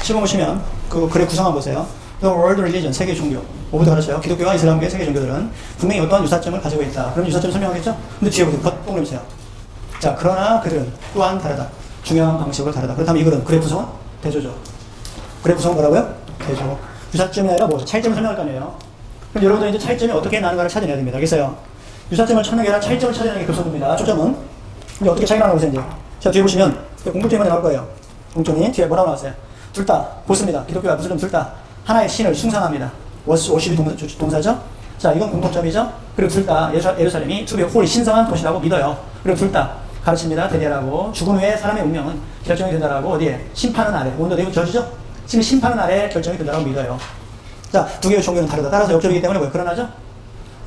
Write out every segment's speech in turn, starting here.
7번 보시면 그 글의 구성함 보세요. The world religion, 세계 종교. 뭐부터 가르쳐요? 기독교와 이슬람교의 세계 종교들은 분명히 어떠한 유사점을 가지고 있다. 그럼 유사점을 설명하겠죠? 근데 뒤에 보세요. 동그라미 세요. 자, 그러나 그들은 또한 다르다. 중요한 방식으로 다르다. 그렇다면 이 글은 글의 구성은 대조죠. 글의 구성은 뭐라고요? 대조. 유사점이 아니라 뭐죠? 차이점을 설명할 거 아니에요. 그럼 여러분들 이제 차이점이 어떻게 나는가를 찾아내야 됩니다. 알겠어요? 유사점을 찾는 게 아니라 차이점을 찾아내는 게 급선무입니다. 초점은 이제 어떻게 차이가 나는 거죠? 이제 자, 뒤에 보시면 공통점이 나올 거예요. 공통이 뒤에 뭐라고 나왔어요? 둘 다 보스입니다. 기독교와 무슬림 둘 다 하나의 신을 숭상합니다. 워십이 동사죠? 자, 이건 공통점이죠? 그리고 둘 다 예루살렘이 투비 홀이 신성한 도시라고 믿어요. 그리고 둘 다 가르칩니다. 대대라고. 죽음 후에 사람의 운명은 결정이 된다라고. 어디에? 심판은 아래. 온더 저지죠? 심판은 아래 결정이 된다라고 믿어요. 자, 두 개의 종교는 다르다. 따라서 역적이기 때문에 뭐예요? 그러나죠?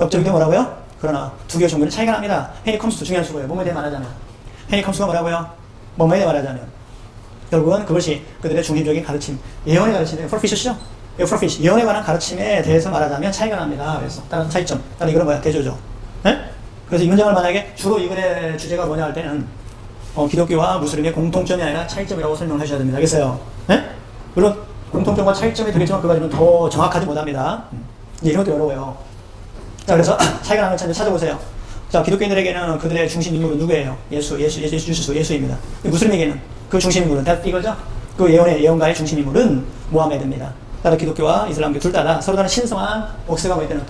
역적이기 때문에 뭐라고요? 그러나 두 개의 종교는 차이가 납니다. 헤니 컴스도 중요한 수고예요. 뭐뭐에 대해 말하자면. 헤니 컴스가 뭐라고요? 뭐뭐에 대해 말하자면. 결국은 그것이 그들의 중심적인 가르침, 예언의 가르침이에요. 프로피시죠? 프로피시, 예언에 관한 가르침에 대해서 말하자면 차이가 납니다. 그래서 따라서 차이점. 따라서 이거는 뭐야? 대조죠. 네? 그래서 이 문장을 만약에 주로 이 글의 주제가 뭐냐 할 때는 기독교와 무슬림의 공통점이 아니라 차이점이라고 설명을 하셔야 됩니다. 알겠어요? 네? 물론 공통점과 차이점이 되겠지만 그 가지고는 더 정확하지 못합니다. 이런 것도 어려워요. 자, 그래서 차이가 나는 걸 찾아보세요. 자, 기독교인들에게는 그들의 중심 인물은 누구예요? 예수입니다. 무슬림에게는 그 중심 인물은 이거죠? 그 예언가의 중심 인물은 모하메드입니다. 따라 기독교와 이슬람교 둘 다 서로 다른 신성한 웍스가 뭐 있다는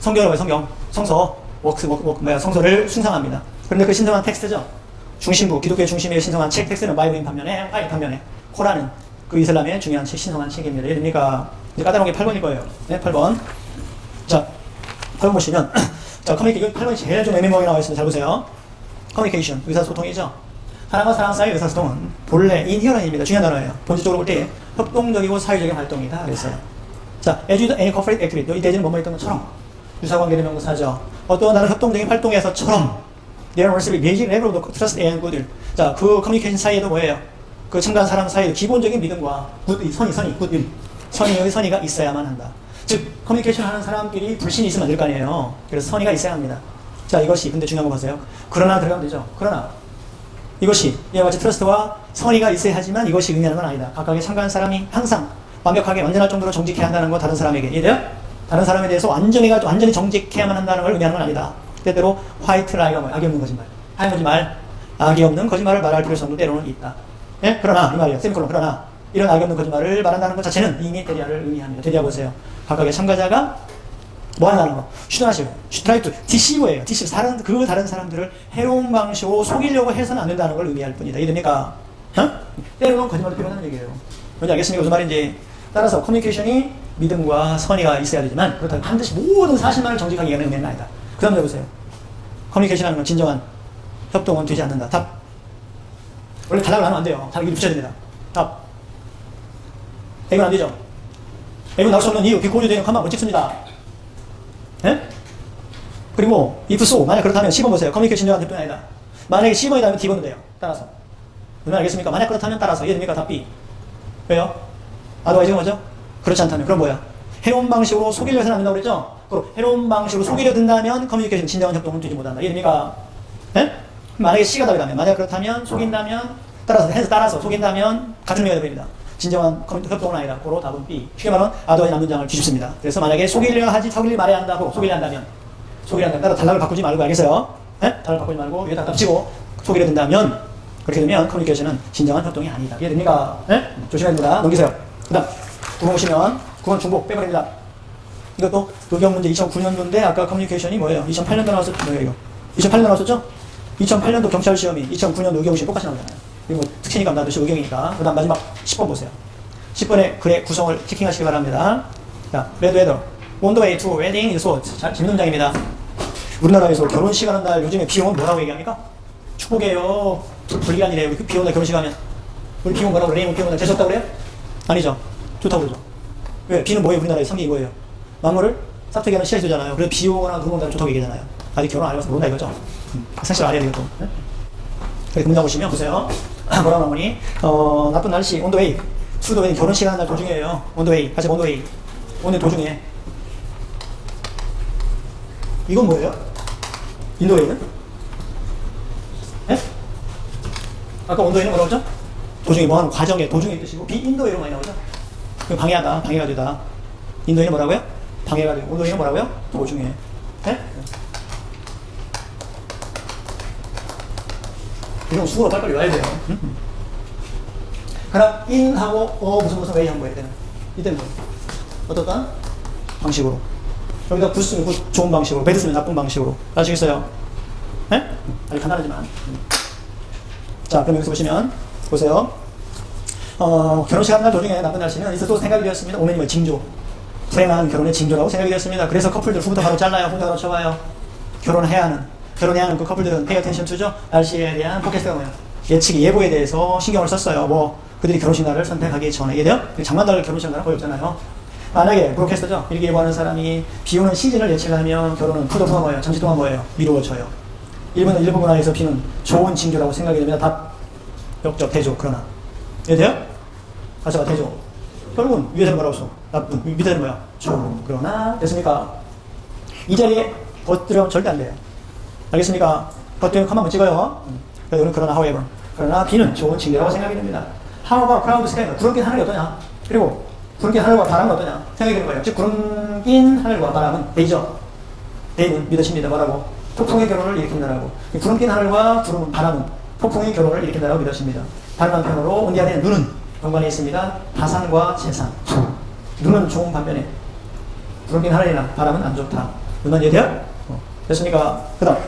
성경을 성서 성서를 숭상합니다. 그런데 그 신성한 텍스트죠. 중심부 기독교의 중심의 신성한 책 텍스트는 바이블인 반면에 코란은 그 이슬람의 중요한 신성한 책입니다. 예를 들니까 이제 까다로운 게 8번일 거예요. 네, 8번. 자, 8번 보시면 자, 커뮤니케이션 8번이 제일 좀 애매모호하게 나와 있습니다. 잘 보세요. 커뮤니케이션 의사소통이죠. 사람과 사람 사이의 의사소통은 본래 인히어런입니다. 중요한 단어예요. 본질적으로 볼 때 협동적이고 사회적인 활동이다. 그랬어요. 자, as you do any corporate activity. 이 대지는 뭐뭐 했던 것처럼 유사관계를 명사죠. 어떤 다른 협동적인 활동에서처럼 there must be basic level of trust and goodwill. 자, 그 커뮤니케이션 사이에도 뭐예요? 그 참가한 사람 사이에도 기본적인 믿음과 굿윌, 선의가 있어야만 한다. 즉, 커뮤니케이션 하는 사람끼리 불신이 있으면 안 될 거 아니에요. 그래서 선의가 있어야 합니다. 자, 이것이 근데 중요한 거 보세요. 그러나 들어가면 되죠. 그러나 이것이 이와 같이 트러스트와 선의가 있어야 하지만 이것이 의미하는 건 아니다. 각각의 참가한 사람이 항상 완벽하게 완전할 정도로 정직해야 한다는 거 다른 사람에게 이해돼요? 다른 사람에 대해서 완전히 정직해야만 한다는 걸 의미하는 건 아니다. 때때로 화이트 라이가 뭐야? 악이 없는 거짓말. 하얀 거짓말, 악이 없는 거짓말을 말할 필요성도 때로는 있다. 예? 그러나 이 말이에요. 세미콜론. 그러나 이런 악이 없는 거짓말을 말한다는 것 자체는 이미 대리아를 의미합니다. 대리아 보세요. 각각의 참가자가 뭐 한다는 거? 슈드하시고 try to deceive예요. deceive. 다른 사람들을 해로운 방식으로 속이려고 해서는 안 된다는 걸 의미할 뿐이다. 이해됩니까? 때로는 거짓말도 필요하다는 얘기예요. 뭔지 알겠습니까? 무슨 말인지. 따라서 커뮤니케이션이 믿음과 선의가 있어야 되지만 그렇다면 반드시 모든 사실만을 정직하게 얘기하는 의미는 아니다. 그 다음 해보세요. 커뮤니케이션 하는 건 진정한 협동은 되지 않는다. 답. 원래 단락을 하면 안 돼요. 단락이 붙여야 됩니다. 답. 이건 안 되죠. 이건 나올 수 없는 이유. 비코리에 대한 컴마 못 찍습니다. 예? 그리고 if so 만약 그렇다면 10번 보세요. 커뮤니케이션 진정한 협동이 아니다. 만약에 10번이 다면 D번도 돼요. 따라서. 무슨 알겠습니까? 만약 그렇다면 따라서. 이해됩니까? 답 B. 왜요? 아드와이즈가 뭐죠? 그렇지 않다면. 그럼 뭐야? 해로운 방식으로 속이려 해서는 안 된다고 그랬죠? 그럼 해로운 방식으로 속이려 든다면 커뮤니케이션 진정한 협동은 되지 못한다. 이해됩니까? 예? 만약에 C가 답이라면, 만약 그렇다면 속인다면, 따라서 속인다면 같은 의미가 됩니다. 진정한 협동은 아니다. 고로 답은 B. 쉽게 말하면 아드와이즈 남문장을 뒤집습니다. 그래서 만약에 속이려 말해야 한다고 속이려 한다면 따라 단락을 바꾸지 말고 알겠어요? 예? 단락을 바꾸지 말고 위에 딱 치고 속이려 든다면 그렇게 되면 커뮤니케이션은 진정한 협동이 아니다. 이해됩니까? 예? 조심해야 됩니다. 넘기세요. 그 다음 9번 보시면 9번 중복 빼버립니다. 이것도 도경 문제 2009년도인데 아까 커뮤니케이션이 뭐예요? 2008년도 나왔었죠? 뭐예요 이거? 2008년 나왔었죠? 2008년도 경찰 시험이 2009년도 의경 시험 똑같이 나오잖아요. 그리고 특징이니까 나듯이 의경이니까. 그 다음 마지막 10번 보세요. 10번에 글의 구성을 체킹하시기 바랍니다. 자, Red Weather, On the way to wedding resort. 자, 재밌는 문장입니다. 우리나라에서 결혼식 하는 날 요즘에 비 오면 뭐라고 얘기합니까? 축복이에요. 불기한이래요. 비 오는 날 결혼식 하면. 우리 비 오면 뭐라고 그래요? 비 오는 날 재수없다고 그래요? 아니죠. 좋다고 그러죠. 왜? 비는 뭐예요? 우리나라의 성격이 뭐예요? 만물을 싹트게 하는 씨앗이잖아요. 그래서 비 오거나 눈 오는 날 좋다고 얘기하잖아요. 아직 결혼 안 해봐서 모른다 이거죠. 사실 알아야 되겠고. 네? 그 문장 보시면 보세요. 뭐라고 나오니? 나쁜 날씨, on the way. to the way. 결혼식 하는 날 도중이에요. on the way. 같이 on the way. 오늘 도중에. 이건 뭐예요? 인도웨이는? 예? 아까 on the way는 뭐라고 했죠? 도중에 뭐 하는 과정에, 도중의 뜻이고, 비인도의로 많이 나오죠? 방해하다, 방해가 되다. 인도의는 뭐라고요? 방해가 되고, 인도의는 뭐라고요? 도중에. 네? 이런 수고로 빨리빨리 와야 돼요. 그럼 in하고 무슨 way 한 거예요, 이때는. 이때는 뭐? 어떤 방식으로. 여기다 굿 쓰면 굿, 좋은 방식으로, 배드 쓰면 나쁜 방식으로. 아시겠어요? 네? 아주 간단하지만. 자, 그럼 여기서 보시면, 보세요. 결혼식 하는 날 도중에 나쁜 날씨는 있어도 생각이 되었습니다. 오메님의 징조. 불행한 결혼의 징조라고 생각이 되었습니다. 그래서 커플들 후부터 바로 잘라요. 후부터 바로 쳐봐요. 결혼해야 하는 그 커플들은 pay attention to죠. 날씨에 대한 포켓스가 뭐야? 예측이, 예보에 대해서 신경을 썼어요. 뭐, 그들이 결혼식 날을 선택하기 전에. 이해돼요? 장만달 결혼식 날은 거의 없잖아요. 만약에 브로캐스터죠. 이렇게 예보하는 사람이 비 오는 시즌을 예측하면 결혼은 푸도 동안 뭐예요? 잠시 동안 뭐예요? 미루어져요. 일본은 일부 문화에서 비는 좋은 징조라고 생각이 됩니다. 답, 역적, 대조. 그러나. 이해돼요? 가져가, 대조. 결국은 위에서는 뭐라고 써? 나쁜. 밑에는 뭐야? 좋은. 그러나, 됐습니까? 이 자리에 버티면 절대 안 돼요. 알겠습니까? 버티면 컴 한번 찍어요. 그래서 그러나, however. 그러나, 비는 좋은 징조라고 생각이 됩니다. How about cloud sky? 구름 낀 하늘이 어떠냐? 그리고, 구름 낀 하늘과 바람은 어떠냐? 생각이 되는 거예요. 즉, 구름 낀 하늘과 바람은 데이죠. 데이는 믿으십니다. 뭐라고? 폭풍의 결혼을 일으킨다라고. 구름 낀 하늘과 바람은 폭풍의 결혼을 일으킨다라고 믿으십니다. 다른 한편으로, 온디안에 눈은 연관이 있습니다. 다산과 재산. 눈은 좋은 반면에, 구름 낀 하늘이나 바람은 안 좋다. 눈은 이해돼요? 됐습니까? 그 다음.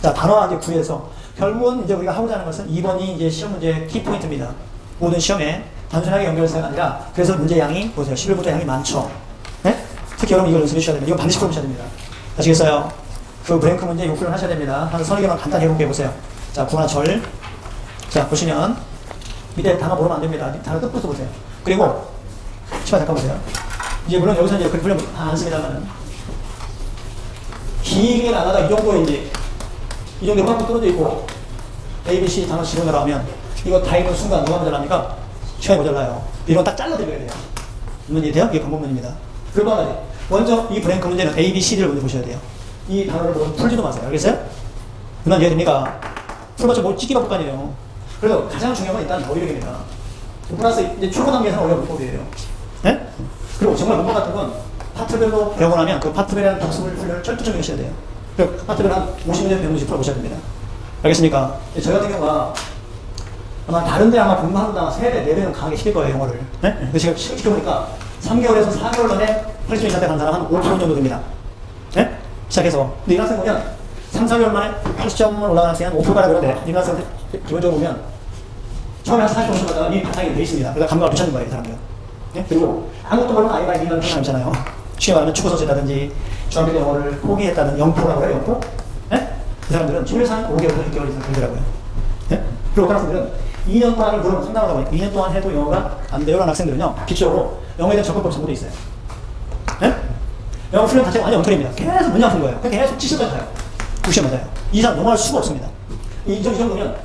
자, 단어와 이제 구에서. 결국은 이제 우리가 하고자 하는 것은 2번이 이제 시험 문제 키포인트입니다. 모든 시험에 단순하게 연결해서가 아니라, 그래서 문제 양이, 보세요. 11부터 양이 많죠. 네? 특히 여러분 이걸 연습해 주셔야 됩니다. 이거 반드시 풀어보셔야 됩니다. 아시겠어요? 그 브랭크 문제 이거 훈련 하셔야 됩니다. 한 서너 개만 간단히 해볼게요. 보세요. 자, 구나 절. 자, 보시면, 밑에 단어 모르면 안 됩니다. 단어 뜻부터 보세요. 그리고, 치마 잠깐 보세요. 이제 물론 여기서 이제 그렇게 훈련 안 씁니다만은, 길게 나가다 이 정도 이제, 이 정도 꽉 떨어져 있고, A, B, C 단어 집어넣으라 하면, 이거 다 읽는 순간 누가 모자랍니까? 시간이 모자라요. 이런 딱 잘라드려야 돼요. 이건 이해돼요? 이게 방법론입니다. 그리고 하나, 먼저 이 브랭크 문제는 A, B, C를 먼저 보셔야 돼요. 이 단어를 보면 풀지도 마세요. 알겠어요? 누나 이해됩니까? 풀어봤자 뭐 찍기가 볼 아니에요. 그래서 가장 중요한 건 일단 어휘력입니다. 플러스 이제 초보 단계에서는 원래 문법이에요. 네? 그리고 정말 문법 같은 건 파트별로 배우고 나면 그 파트별이라는 복습을 훈련을 철두적으로 하셔야 돼요. 그리고 파트별 한 50문제, 100문제 풀어보셔야 됩니다. 알겠습니까? 저희 같은 경우가 아마 다른데 아마 공부하보다 3배, 4배는 강하게 시킬 거예요, 영어를. 네? 그래서 제가 시켜보니까 3개월에서 4개월 만에 80점 이상 간 사람 한 5% 정도 됩니다. 네? 시작해서. 근데 이 학생 보면 3, 4개월 만에 80점 올라가는 학생이 한 5%가 그런데 이 학생 기본적으로 보면 처음에 한 40점 올라가다가 이미 바탕이 돼 있습니다. 그래서 감각을 붙였는 거예요, 이 사람들은. 네? 그리고 아무것도 모르는 아이가 있는 사람이잖아요. 쉽게 말하면 축구선수라든지 중학교 때 영어를 포기했다는 0%라고 해요, 0%? 네? 그 사람들은 최소한 5개월에서 6개월 이상 걸리더라고요. 네? 그리고 그 학생들은 2년 동안을 물으면 상담하다 보니까 2년 동안 해도 영어가 안 돼요 라는 학생들은요, 기초로 영어에 대한 접근법 전부 돼 있어요. 네? 영어 훈련 자체가 완전 엉터리입니다. 계속 문제 아픈 거예요. 계속 70점 맞아요. 90점 맞아요. 이 이상 넘어갈 수가 없습니다. 이 정도면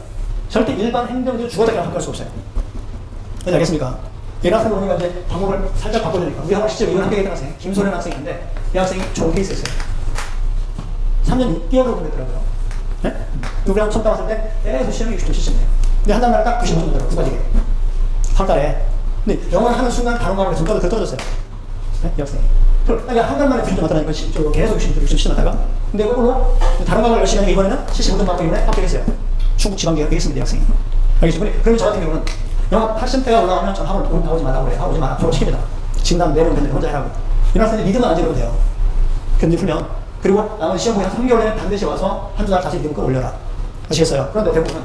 절대 일반 행정지로 죽었다고 학교할 수 없어요. 네, 알겠습니까? 이 학생들 보니까 이제 방법을 살짝 바꿔주니까 우리 학교 실제로 이런 학교에 있던 학생, 김소련 학생인데 이 학생이 좋은 케이스였어요. 3년 6개월을 보냈더라고요. 네? 우리랑 처음 따왔을 때 계속 시험이 60점, 70점이에요. 근데 한 달에 딱 95점 되더라고요. 두 가지게. 한 달에. 근데 영어를 하는 순간 다른 과목에 점수가 더 떨어졌어요. 네? 이 학생이. 그러니까 한 달만에 90점 맞다니까 계속 60점 하다가. 근데 그걸로 다른 과목을 열심히 하니까 이번에는 75점 맞기 때문에 합격했어요. 충북 지방대학에 있습니다, 이 학생이. 알겠습니까? 그러면 저 같은 경우는 영어 80대가 올라오면 전 학원 나오지 말라고 그래요. 오지 마라. 저거 시킵니다. 진단 내면 되는데 혼자 해라고. 이런 학생들 리듬만 안 지르면 돼요. 견디 풀면. 그리고 나머지 시험 보기 한 3개월 내에 반드시 와서 한두 달 다시 리듬 끌어올려라. 아시겠어요? 그런데 대부분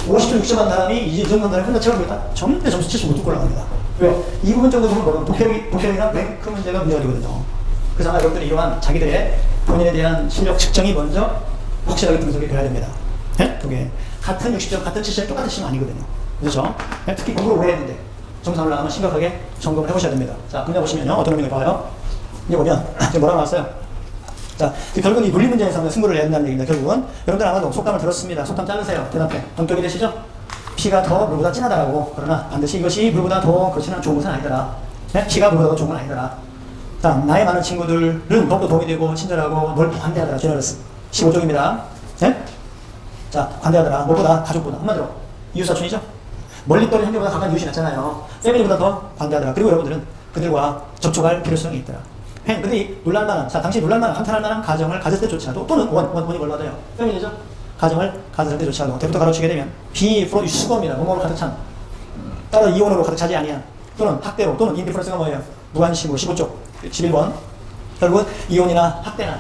50점, 60점 한 사람이 이 정도 한 사람이 혼자 채우고 있다? 절대 점수 70 못 듣고 올라갑니다. 왜? 이 부분 정도 보면 뭐는 독해력이나 랭크 문제가 문제가 되거든요. 그래서 아마 여러분들이 이러한 자기들의 본인에 대한 실력 측정이 먼저 확실하게 분석이 돼야 됩니다. 네? 그게 같은 60점, 같은 70점 똑같은 시험 아니거든요. 그렇죠? 네? 특히 공부를 오래 했는데 정상 올라가면 심각하게 점검을 해보셔야 됩니다. 자, 근데 보시면요. 어떤 의미가 봐요? 이제 보면 지금 뭐라고 나왔어요? 자, 결국은 이 논리 문제에서는 승부를 내야 한다는 얘기입니다. 결국은 여러분들 아마도 속담을 들었습니다. 속담 자르세요. 대답해. 동격이 되시죠? 피가 더 물보다 진하다라고. 그러나 반드시 이것이 물보다 더 그렇지는 좋은 것은 아니더라. 네? 피가 물보다 더 좋은 건 아니더라. 자, 나이 많은 친구들은 더욱더 도움이 되고 친절하고 널 관대하더라. 제너러스. 15쪽입니다. 네? 자, 관대하더라. 무엇보다 가족보다. 한마디로 이웃사촌이죠? 멀리 떨어진 형제보다 가까운 이웃이 낫잖아요. 패밀리보다 더 관대하더라. 그리고 여러분들은 그들과 접촉할 필요성이 있더라. 그들이 놀랄만한, 자, 당시 놀랄만한, 한탄할 만한 가정을 가졌을 때조차도, 또는 원이 뭘로 얻어요? 패밀리죠? 가정을 가졌을 때조차도, 대부터 가로치게 되면, 비프로 수고입니다. 뭐뭐로 가득 찬. 따라 이혼으로 가득 차지 아니한, 또는 학대로, 또는 인디퍼런스가 뭐예요? 무관심으로, 15쪽, 11번. 결국은 이혼이나 학대나,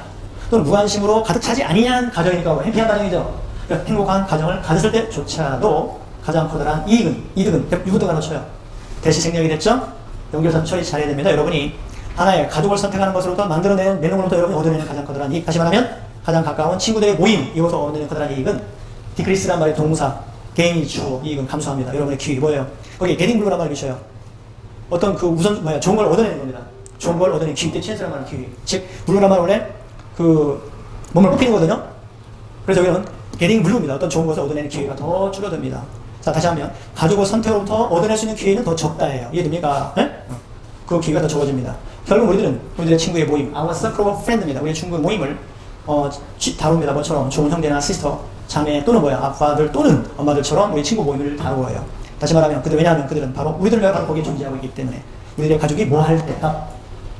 또는 무관심으로 가득 차지 아니한 가정이니까 행복한 가정이죠. 그러니까 행복한 가정을 가졌을 때조차도 가장 커다란 이득은 누구도 가로쳐요. 대시생명이 됐죠? 연결선 처리 잘해야 됩니다. 여러분이 하나의 가족을 선택하는 것으로부터 만들어내는 내용으로부터 여러분이 얻어내는 가장 커다란 이익. 다시 말하면 가장 가까운 친구들의 모임, 이것으로 얻어내는 커다란 이익은 디크리스란 말의 동사, 개인이 주어 이익은 감소합니다. 여러분의 기회 뭐예요? 거기 게딩 블루란 말을 주셔요. 어떤 그 좋은 걸 얻어내는 겁니다. 좋은 걸 얻어내는 기회, 찬스란 말은 기회. 즉, 블루란 말은 원래 몸을 뽑히는 거거든요. 그래서 여기는 게딩 블루입니다. 어떤 좋은 것을 얻어내는 기회가 더 줄어듭니다. 자, 다시 한번 가족의 선택으로부터 얻어낼 수 있는 기회는 더 적다예요. 이해됩니까? 네? 그 기회가 더 적어집니다. 결국 우리들의 친구의 모임, our circle of friend입니다. 우리의 친구의 모임을 다룹니다. 뭐처럼 좋은 형제나 시스터, 자매 또는 아빠들 또는 엄마들처럼 우리 친구 모임을 다루어요. 다시 말하면 왜냐하면 그들은 바로 우리들과 바로 거기에 존재하고 있기 때문에 우리들의 가족이 뭐 할 때 답.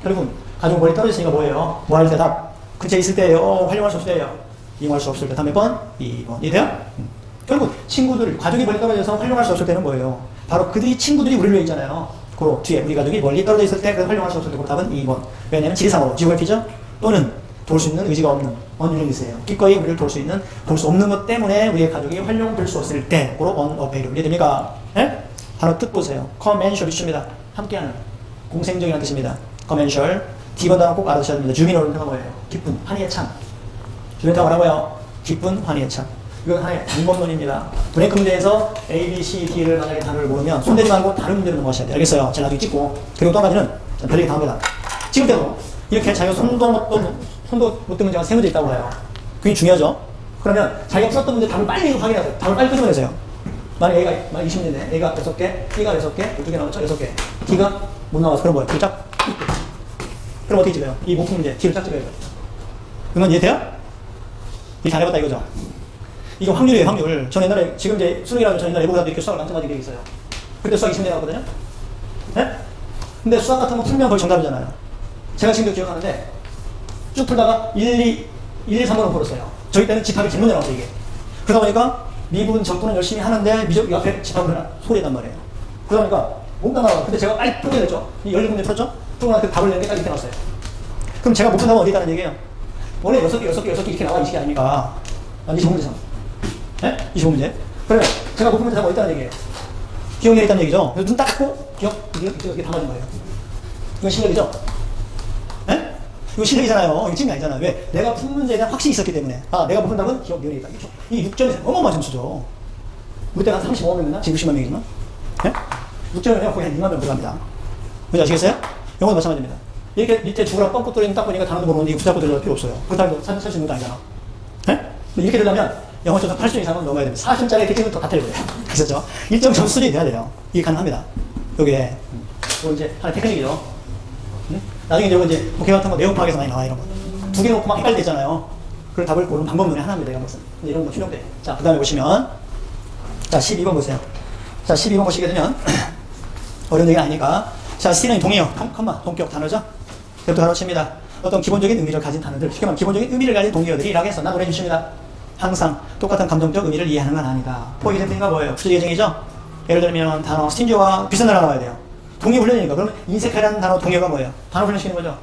결국은 가족 멀리 떨어졌으니까 뭐예요? 뭐 할 때 답. 근처에 있을 때예요. 활용할 수 없을 때예요. 이용할 수 없을 때. 다음 몇 번? 2번. 이해돼요? 결국 친구들, 가족이 멀리 떨어져서 활용할 수 없을 때는 뭐예요? 바로 그들이 친구들이 우리를 위해 있잖아요. 그 뒤에 우리 가족이 멀리 떨어져 있을 때 활용할 수 없을 때 답은 2번. 왜냐하면 지리상으로 지오그래피죠? 또는 도울 수 있는 의지가 없는 언유링이세요. 기꺼이 우리를 도울 수 없는 것 때문에 우리의 가족이 활용될 수 없을 때 고로 unavailable. 이해됩니까? 네? 단어 뜻 보세요. commensurate 주입니다. 함께하는 공생적이라는 뜻입니다. commensurate. D번 단어 꼭 알아두셔야 됩니다. 주민어로 표현한 거예요. 기쁜, 환희의 참. 주민어로 뭐라고요? 기쁜, 환희의 참. 이건 하나의 방법론입니다. 브레이크 문제에서 A, B, C, D를 만약에 단어를 모르면 손대지 말고 다른 문제로 넘어가셔야 돼요. 알겠어요? 제가 나중에 찍고. 그리고 또 한 가지는 별얘기 다 합니다. 찍을 때도 이렇게 자기가 손도 못 든 문제가 세 문제 있다고 해요. 그게 중요하죠? 그러면 자기가 풀었던 문제 답을 빨리 확인하세요. 답을 빨리 끄집어내세요. 만약 A가 20문제인데 A가 6개, B가 6개, 12개 나왔죠? 6개. D가 못 나와서 그럼 뭐예요? D를 짝. 그럼 어떻게 찍어요? 이 목표 문제 D를 짝 찍어야 돼요. 그건 이해돼요? 이 잘해봤다 이거죠? 이거 확률이에요, 확률. 전 옛날에, 지금 이제 수능이라고 전 옛날에 예보사도 이렇게 수학을 만점맞게 되어 있어요. 그때 수학 20대 나왔거든요? 네? 근데 수학 같은 거 풀면 거의 정답이잖아요. 제가 지금도 기억하는데, 쭉 풀다가 1, 2, 3번을 풀었어요. 저희 때는 집합이 질문이 나왔어요, 이게. 그러다 보니까 미분, 적분은 열심히 하는데, 미적 옆에 집합을 소리단 말이에요. 그러다 보니까 뭔가 나와요. 근데 제가 빨리 풀게 됐죠? 이 16문제 풀었죠? 풀고 나서 그 답을 내는 게 딱 이렇게 나왔어요. 그럼 제가 못 푼다면 어디 있다는 얘기예요? 원래 6개 이렇게 나와, 이 식이 아닙니까? 25문제잖아. 네? 25문제. 그러면 제가 못 풀면 답은 어디 있다는 얘기예요? 기억력이 있다는 얘기죠? 눈 딱 감고 이게 담아진 거예요. 이건 실력이죠? 네? 이거 실력이잖아요. 이거 찐게 아니잖아요. 왜? 내가 푼 문제에 대한 확신이 있었기 때문에. 내가 못 푼다면 기억력이 있다. 이 6점이 어마어마한 점수죠. 우리 때가 한 35만 명이나? 지금 60만 명이지만. 네? 6점이면 거의 한 2만 명 들어갑니다. 뭔지 아시겠어요? 영어도 마찬가지입니다. 이렇게 밑에 죽으라 뻥뻥 뚫리는 딱 보니까 단어도 모르는데 이거 붙잡고 들어갈 필요 없어요. 그렇다고 해서 살 수 있는 것도 아니잖아. 네? 근데 이렇게 되려면 영어 점수 80점 이상은 넘어야 됩니다. 40점짜리 기준은 더 같아야 돼요. 아시죠? 1점 점수 수준이 돼야 돼요. 이게 가능합니다. 요게. 이거 이제 하나의 테크닉이죠. 응? 나중에 이제 복귀 같은 거 내용 파악에서 많이 나와, 이런 거. 두 개 놓고 막 헷갈릴 때 있잖아요. 그걸 답을 고르는 방법론의 하나입니다, 이런 것은. 이런 거 출력돼. 자, 그 다음에 보시면. 자, 12번 보세요. 자, 12번 보시게 되면. 어려운 얘기는 아니니까. 자, C는 동의어, 동격 단어죠? 그것도 가로칩니다. 어떤 기본적인 의미를 가진 단어들, 쉽게 말하면 기본적인 의미를 가진 동의어들이 락에서 나눠내 주십니다. 항상 똑같은 감정적 의미를 이해하는 건 아니다. 포기 샘플인가 뭐예요? 수직 예정이죠? 예를 들면 단어 스틴저와 비슷한 단어가 나와야 돼요. 동의 훈련이니까. 그러면 인색하라는 단어 동의어가 뭐예요? 단어 훈련시키는 거죠.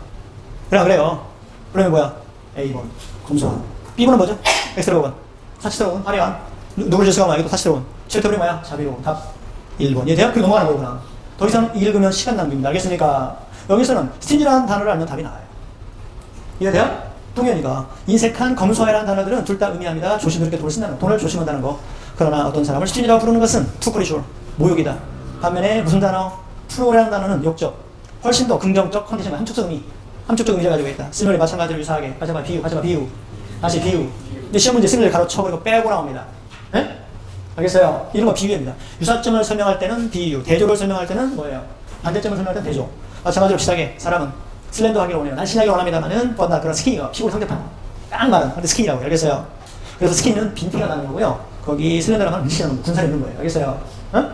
그래요. 그러면 뭐야? A번, 검소한. B번은 뭐죠? 엑스트로번, 사치스러운, 화려한. 누굴 줄 수가 없나? 이것도 사치스러운. 최토리 뭐야? 자비로운. 답 1번. 이해돼요? 그리고 넘어가는 거구나. 더 이상 읽으면 시간 낭비입니다. 알겠습니까? 여기서는 스틴저라는 단어를 알면 답이 나와요. 이해돼요? 동의어니까. 인색한, 검소해라는 단어들은 둘 다 의미합니다. 조심스럽게 돈을 쓴다는 거. 돈을 조심한다는 거. 그러나 어떤 사람을 스틴저라고 부르는 것은 투코리쇼, 모욕이다. 반면에 무슨 단어? 프로라는 단어는 욕적, 훨씬 더 긍정적 컨디션, 함축적 의미를 가지고 있다. 스멜이 마찬가지로 유사하게. 비유. 다시 비유. 근데 시험 문제 스멜을 가로쳐버리고 빼고 나옵니다. 네? 알겠어요? 이런 거 비유입니다. 유사점을 설명할 때는 비유, 대조를 설명할 때는 뭐예요? 반대점을 설명할 때는 대조. 마찬가지로 비슷하게 사람은 슬렌더 하기를 원해요. 난 신하기를 원합니다만은 뻔다 그런 스키니가 피부를 상대판. 딱 말은. 근데 스키니라고. 알겠어요? 그래서 스키니는 빈티가 나는 거고요. 거기 슬렌더라는 는 리시라는 군살이 있는 거예요. 알겠어요? 어?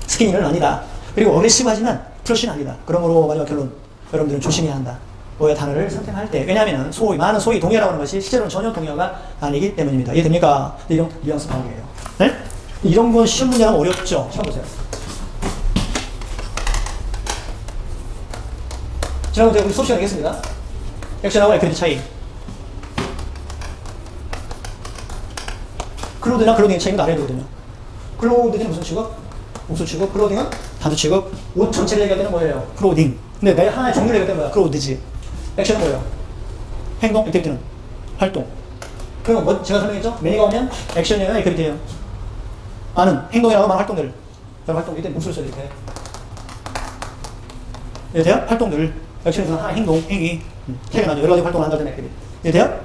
스키니는 아니다. 그리고 어그레시브하지만 프러쉬는 아니다. 그러므로 마지막 결론, 여러분들은 조심해야 한다. 뭐의 단어를 선택할 때. 왜냐하면 많은 소위 동의어라고 하는 것이 실제로는 전혀 동의어가 아니기 때문입니다. 이해됩니까? 이런 뉘앙스 파악이에요. 네? 이런 건 시험 문제는 어렵죠. 시험 보세요. 지난번에 우리 수업 시간에 했습니다. 액션하고 액티비티 차이. 클로드나 클로딩의 차이는 알아야 되거든요. 클로드는 무슨 취급? 목수 취급. 클로딩은 단수 취급. 옷 전체를 얘기할 때는 뭐예요? 클로딩. 근데 내 하나의 종류를 얘기할 때는 뭐야? 클로드지. 액션은 뭐예요? 행동, 액티비티는 활동. 그럼 뭐 제가 설명했죠? 매니가 오면 액션이에요, 액티비티예요. 나는 행동이라고 말하는 활동들. 그럼 활동 이때 목수를 써야 돼. 이해돼요? 활동들. 액션에서 하나 행동, 행위. 퇴근하죠. 여러 가지 활동을 한다는 액티비티. 이해돼요?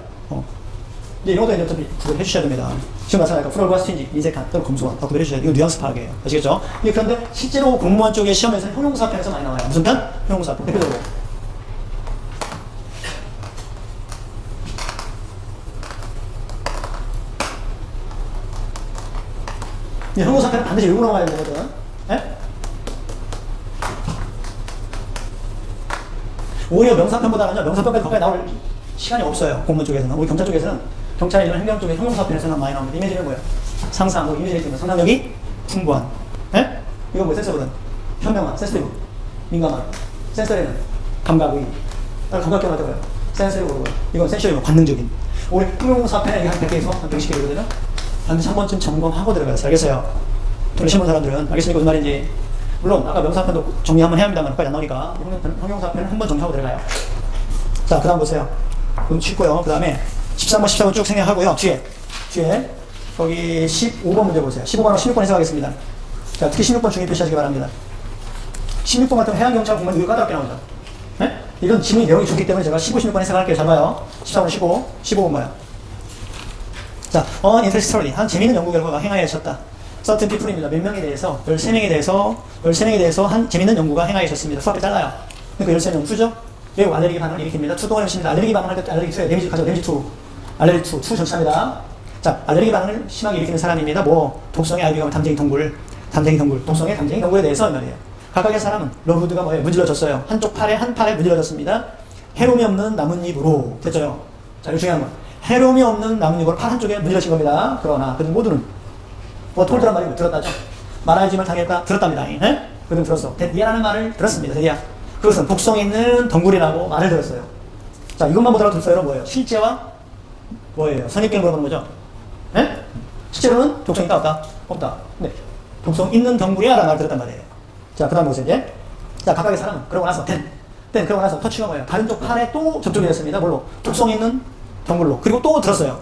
이제 이런 것도 어차피 구별해 주셔야 됩니다. 지금 마찬가지로 프롤과 스틴지, 인색한, 또는 검소한 다 구별해 주셔야 돼요. 이거 뉘앙스 파악이에요. 아시겠죠? 그런데 실제로 공무원 쪽의 시험에서 형용사 편에서 많이 나와요. 무슨 편? 형용사 편. 대표적으로. 형용사 편은 반드시 읽고 넘어가야 되는 거거든. 네? 오히려 명사편보다는요, 명사편까지 가까이 나올 시간이 없어요. 공무원 쪽에서는. 우리 경찰 쪽에서는 경찰이나 행정 쪽에 형용사편에서는 많이 나옵니다. 이미지는 뭐예요? 상상, 뭐 이미지를 띄우면 상상력이 풍부한. 예? 이건 뭐 센서보다는 현명한, 센스티브, 민감한. 센서리는 감각의. 감각경할 때 뭐예요? 센서리고 이건 센셔리면 관능적인. 우리 형용사편에 한 100개에서 한 110개 되거든요. 반드시 한 번쯤 점검하고 들어가야 돼요. 알겠어요? 우리 신문 사람들은 알겠습니까? 무슨 말인지. 물론 아까 명사편도 정리 한번 해야 합니다만 끝까지 안 나오니까 형용사편은 한 번 정리하고 들어가요. 자, 그 다음 보세요. 그럼 쉽고요. 그 다음에 13번, 14번 쭉 생략하고요. 뒤에 거기 15번 문제 보세요. 15번하고 16번 해석하겠습니다. 자, 특히 16번 중요 표시하시기 바랍니다. 16번 같은 해양경찰 공무원 이거 까다롭게 나오죠. 네? 이건 지문이 내용이 좋기 때문에 제가 15, 16번 해석할게요. 잘 봐요. 14번, 15번 뭐야? 자, uninterestingly 한 재미있는 연구 결과가 행하여졌다. certain people입니다. 몇 명에 대해서 13명에 대해서 한 재미있는 연구가 행하여졌습니다. 수학이 잘라요. 그러니까 13명 투죠? 매우 알레르기 반응을 일으킵니다. 투동을 해보십니다. 알레르기 반응할 때 알레르기 2, 데미지 가져, 데미지 2. 알레르기 2 전체합니다. 자, 알레르기 반응을 심하게 일으키는 사람입니다. 뭐, 독성의 아이비가 담쟁이 동물, 독성의 담쟁이 동물에 대해서 말이에요. 각각의 사람은 러브드가 뭐예요? 문질러졌어요. 한 팔에 문질러졌습니다. 해로움이 없는 나뭇잎으로 됐죠? 자, 이거 중요한 건 해로움이 없는 나뭇잎으로 팔 한쪽에 문질러진 겁니다. 그러나 그들 모두는 뭐 톨드란 말이 들었다죠? 말하지만 당했다 들었답니다. 네? 그들은 들었어. 데디아라는 말을 들었습니다. 데디아. 그것은 독성 있는 덩굴이라고 말을 들었어요. 자, 이것만 보더라도 들었어요. 뭐예요? 실제와 뭐예요? 선입견을 물어보는 거죠. 네? 실제로는 독성 있다 없다? 없다. 네. 독성 있는 덩굴이야 라는 말을 들었단 말이에요. 자, 그 다음 보세요. 이제. 자, 각각의 사람은 그러고 나서 그러고 나서 터치가 뭐예요? 다른 쪽 팔에 또 접촉이 됐습니다. 뭘로? 독성 있는 덩굴로. 그리고 또 들었어요.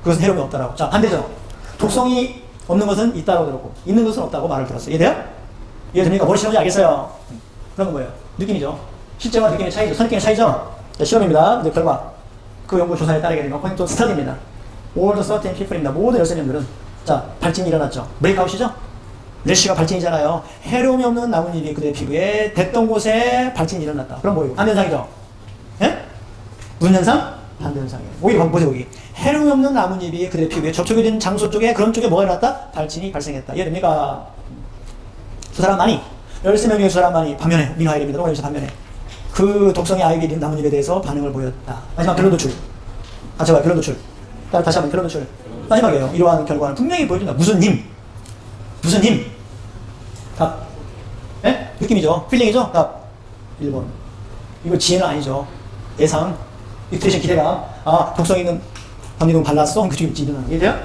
그것은 해로움이 없다라고. 자, 반대죠. 독성이 없는 것은 있다고 들었고 있는 것은 없다고 말을 들었어요. 이해돼요? 이해됩니까? 뭘 시험인지 알겠어요? 그런 건 뭐예요? 느낌이죠. 실제와 느낌의 차이죠. 선입견의 차이죠. 자, 시험입니다. 이제 결과. 그 연구 조사에 따르게 되면 according to study입니다. All the certain people입니다. 모든 13명들은 자, 발진이 일어났죠. 브레이크아웃이죠? 래쉬가 발진이잖아요. 해로움이 없는 나뭇잎이 그들의 피부에 댔던 곳에 발진이 일어났다. 그럼 뭐예요? 반대현상이죠? 예? 무슨 현상? 반대현상이에요. 오히려 보세요, 여기. 해로움이 없는 나뭇잎이 그들의 피부에 접촉이 된 장소 쪽에 그런 쪽에 뭐가 일어났다? 발진이 발생했다. 이해됩니까? 두 사람만이 13명 중에 두 사람만이 반면에 민화일입니다. 동아리에서 반면에 그 독성의 아이비 나뭇잎에 대해서 반응을 보였다. 마지막 결론 도출. 같이 봐요. 결론 도출. 다시 한번 결론 도출. 마지막이에요. 이러한 결과는 분명히 보여준다. 무슨 힘? 답. 예? 느낌이죠. 필링이죠. 답. 1번. 이거 지혜는 아니죠. 예상. 익스테이션 기대감. 아, 독성 있는 감리동 발랐어? 그쪽에 일어나는 게 돼요?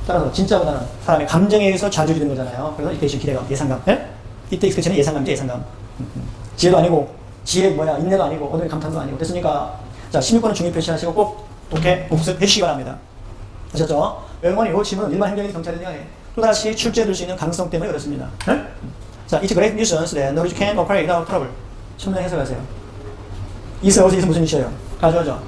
따라서 진짜보다는 사람의 감정에 의해서 좌절이 되는 거잖아요. 그래서 익스테이션 기대감, 예상감. 예? 이때 익스테이션은 예상감이죠. 예상감. 지혜도 아니고 지혜 뭐야 인내도 아니고 오늘의 감탄도 아니고 됐습니까? 자, 16번은 중요 표시하시고 꼭 독해 복습해 주시기 바랍니다. 아셨죠? 영원히 이 질문은 일반 행정인 경찰에 대한 또다시 출제될 수 있는 가능성 때문에 그렇습니다. 네? 자, it's great nuisance that knowledge can operate without trouble. 천명 해석하세요. 이것은 무슨 뜻이에요? 가져오죠.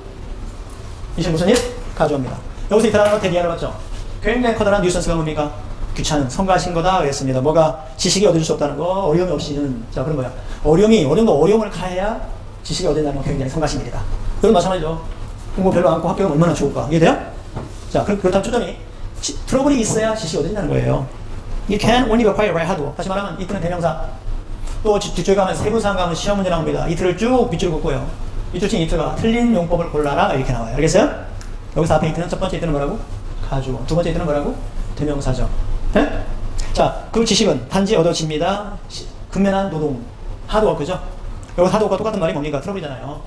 이것은 무슨 일? 가져옵니다. 여기서 이 단어가 대리하러 봤죠? 굉장히 커다란 뉴스가 뭡니까? 귀찮은, 성가신 거다 그랬습니다. 뭐가 지식이 얻을 수 없다는 거, 어려움이 없이는, 자, 그런 거야. 어려움을 가해야 지식이 얻는다는 건 굉장히 성가신 일이다. 그건 마찬가지죠. 공부 별로 않고 학교가 얼마나 좋을까. 이해돼요? 자, 그렇다면 초점이 트러블이 있어야 지식이 얻어진다는 거예요. You can only be acquired by hard work. 다시 말하면 it는 대명사. 또 뒤쪽에 가면 세부사항 가면 시험 문제 나옵니다. it를 쭉 밑줄 긋고요. 밑줄 친 it가 틀린 용법을 골라라 이렇게 나와요. 알겠어요? 여기서 앞에 it는 첫 번째 it는 뭐라고? 가주어. 두 번째 it는 뭐라고? 대명사죠. 네? 자, 그 지식은 단지 얻어집니다. 근면한 노동. 하드워크죠. 여기 하드워크와 똑같은 말이 뭡니까? 트러블이잖아요.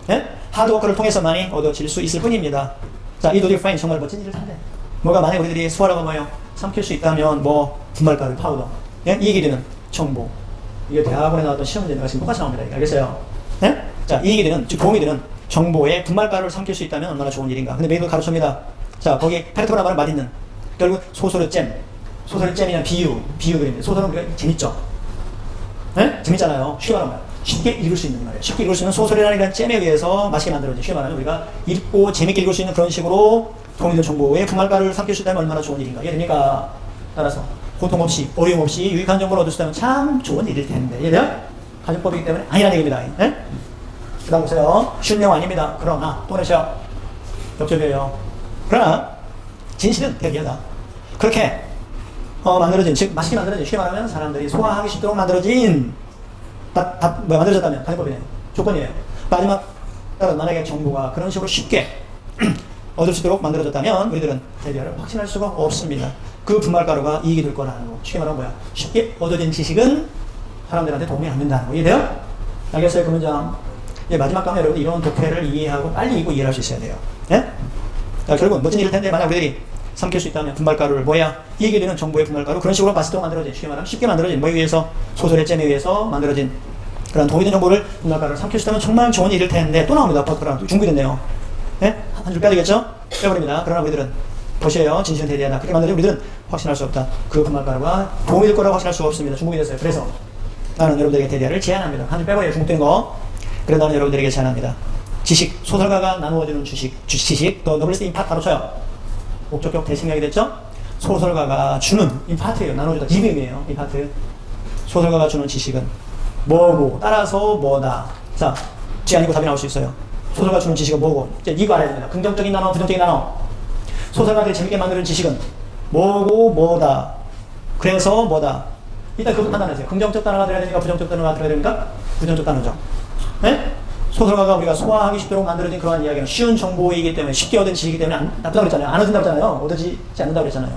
네? 하드워크를 통해서만이 얻어질 수 있을 뿐입니다. 자, 이 도디 프라인 정말 멋진 일을 한대. 뭐가 만약에 우리들이 소화라고 뭐예요? 삼킬 수 있다면 뭐 분말가루, 파우더. 예? 이 길이는 정보. 이게 대학원에 나왔던 시험 문제가 지금 똑같이 나옵니다. 알겠어요? 네? 자, 이 길이는 즉 도움이 되는 정보에 분말가루를 삼킬 수 있다면 얼마나 좋은 일인가. 근데 메이도 가르쳐줍니다. 자, 거기 페르토라 말은 맛있는. 결국 소설의 잼. 소설의 잼이냐 비유들입니다. 소설은 우리가 재밌죠? 네? 재밌잖아요. 쉽게 말하면 쉽게 읽을 수 있는 말이에요. 쉽게 읽을 수 있는 소설이라는 이런 잼에 의해서 맛있게 만들어진, 쉽게 말하면 우리가 읽고 재밌게 읽을 수 있는 그런 식으로 도움이 되는 정보에 분말가루를 삼킬 수 있다면 얼마나 좋은 일인가. 이해됩니까? 따라서 고통 없이 어려움 없이 유익한 정보를 얻을 수 있다면 참 좋은 일일 텐데. 이해돼요? 가정법이기 때문에 아니라는 얘기입니다. 네? 그 다음 보세요. 쉬운 내용 아닙니다. 그러나 또 그러셔. 역접이에요. 그러나 진실은 대기하다. 그렇게 만들어진, 즉 맛있게 만들어진, 쉽게 말하면 사람들이 소화하기 쉽도록 만들어진 만들어졌다면 가정법이네요. 조건이에요. 마지막 따라 만약에 정보가 그런 식으로 쉽게 얻을 수 있도록 만들어졌다면 우리들은 대비를 확신할 수가 없습니다. 그 분말가루가 이익이 될 거라는 거. 쉽게 말하면 뭐야? 쉽게 얻어진 지식은 사람들한테 도움이 안 된다는 거. 이해돼요? 알겠어요? 그 문장. 예, 마지막 강의 여러분 이런 독해를 이해하고 빨리 읽고 이해할 수 있어야 돼요. 예? 자, 결국은 멋진 일일 텐데 만약 우리들이 삼킬 수 있다면 분말가루를 뭐야? 이익이 되는 정보의 분말가루 그런 식으로 맛있도록 만들어진, 쉽게 말하면 쉽게 만들어진 뭐에 의해서 소설의 잼에 의해서 만들어진 그런 도움이 되는 정보를 분말가루를 삼킬 수 있다면 정말 좋은 일일 텐데 또 나옵니다. 버터랑 중국이됐네요. 예? 한 줄 빼야 되겠죠? 빼버립니다. 그러나 우리들은 보셔요. 진실은 대대하다. 그렇게 만들면 우리들은 확신할 수 없다. 그 분말가루가 도움이 될 거라고 확신할 수가 없습니다. 중국이 됐어요. 그래서 나는 여러분들에게 대대를 제안합니다. 한 줄 빼버려요. 중국된 거. 그래서 나는 여러분들에게 제안합니다. 지식, 소설가가 나누어주는 지식, 또 노블리스트 임파트 바로 쳐요. 목적격 대신하게 됐죠? 소설가가 주는 임파트예요. 나눠주다. 기금이에요. 임파트. 소설가가 주는 지식은 뭐고 따라서 뭐다. 자, 지 아니고 답이 나올 수 있어요. 소설가 주는 지식은 뭐고? 이제 이거 알아야 됩니다. 긍정적인 단어, 부정적인 단어. 소설가들이 재밌게 만드는 지식은 뭐고 뭐다. 그래서 뭐다. 일단 그것도 판단하세요. 긍정적 단어가 들어야 됩니까? 부정적 단어가 들어야 됩니까? 부정적 단어죠. 네? 소설가가 우리가 소화하기 쉽도록 만들어진 그러한 이야기는 쉬운 정보이기 때문에 쉽게 얻은 지식이기 때문에 나쁘다고 그랬잖아요. 안 얻는다고 그랬잖아요. 얻어지지 않는다고 그랬잖아요.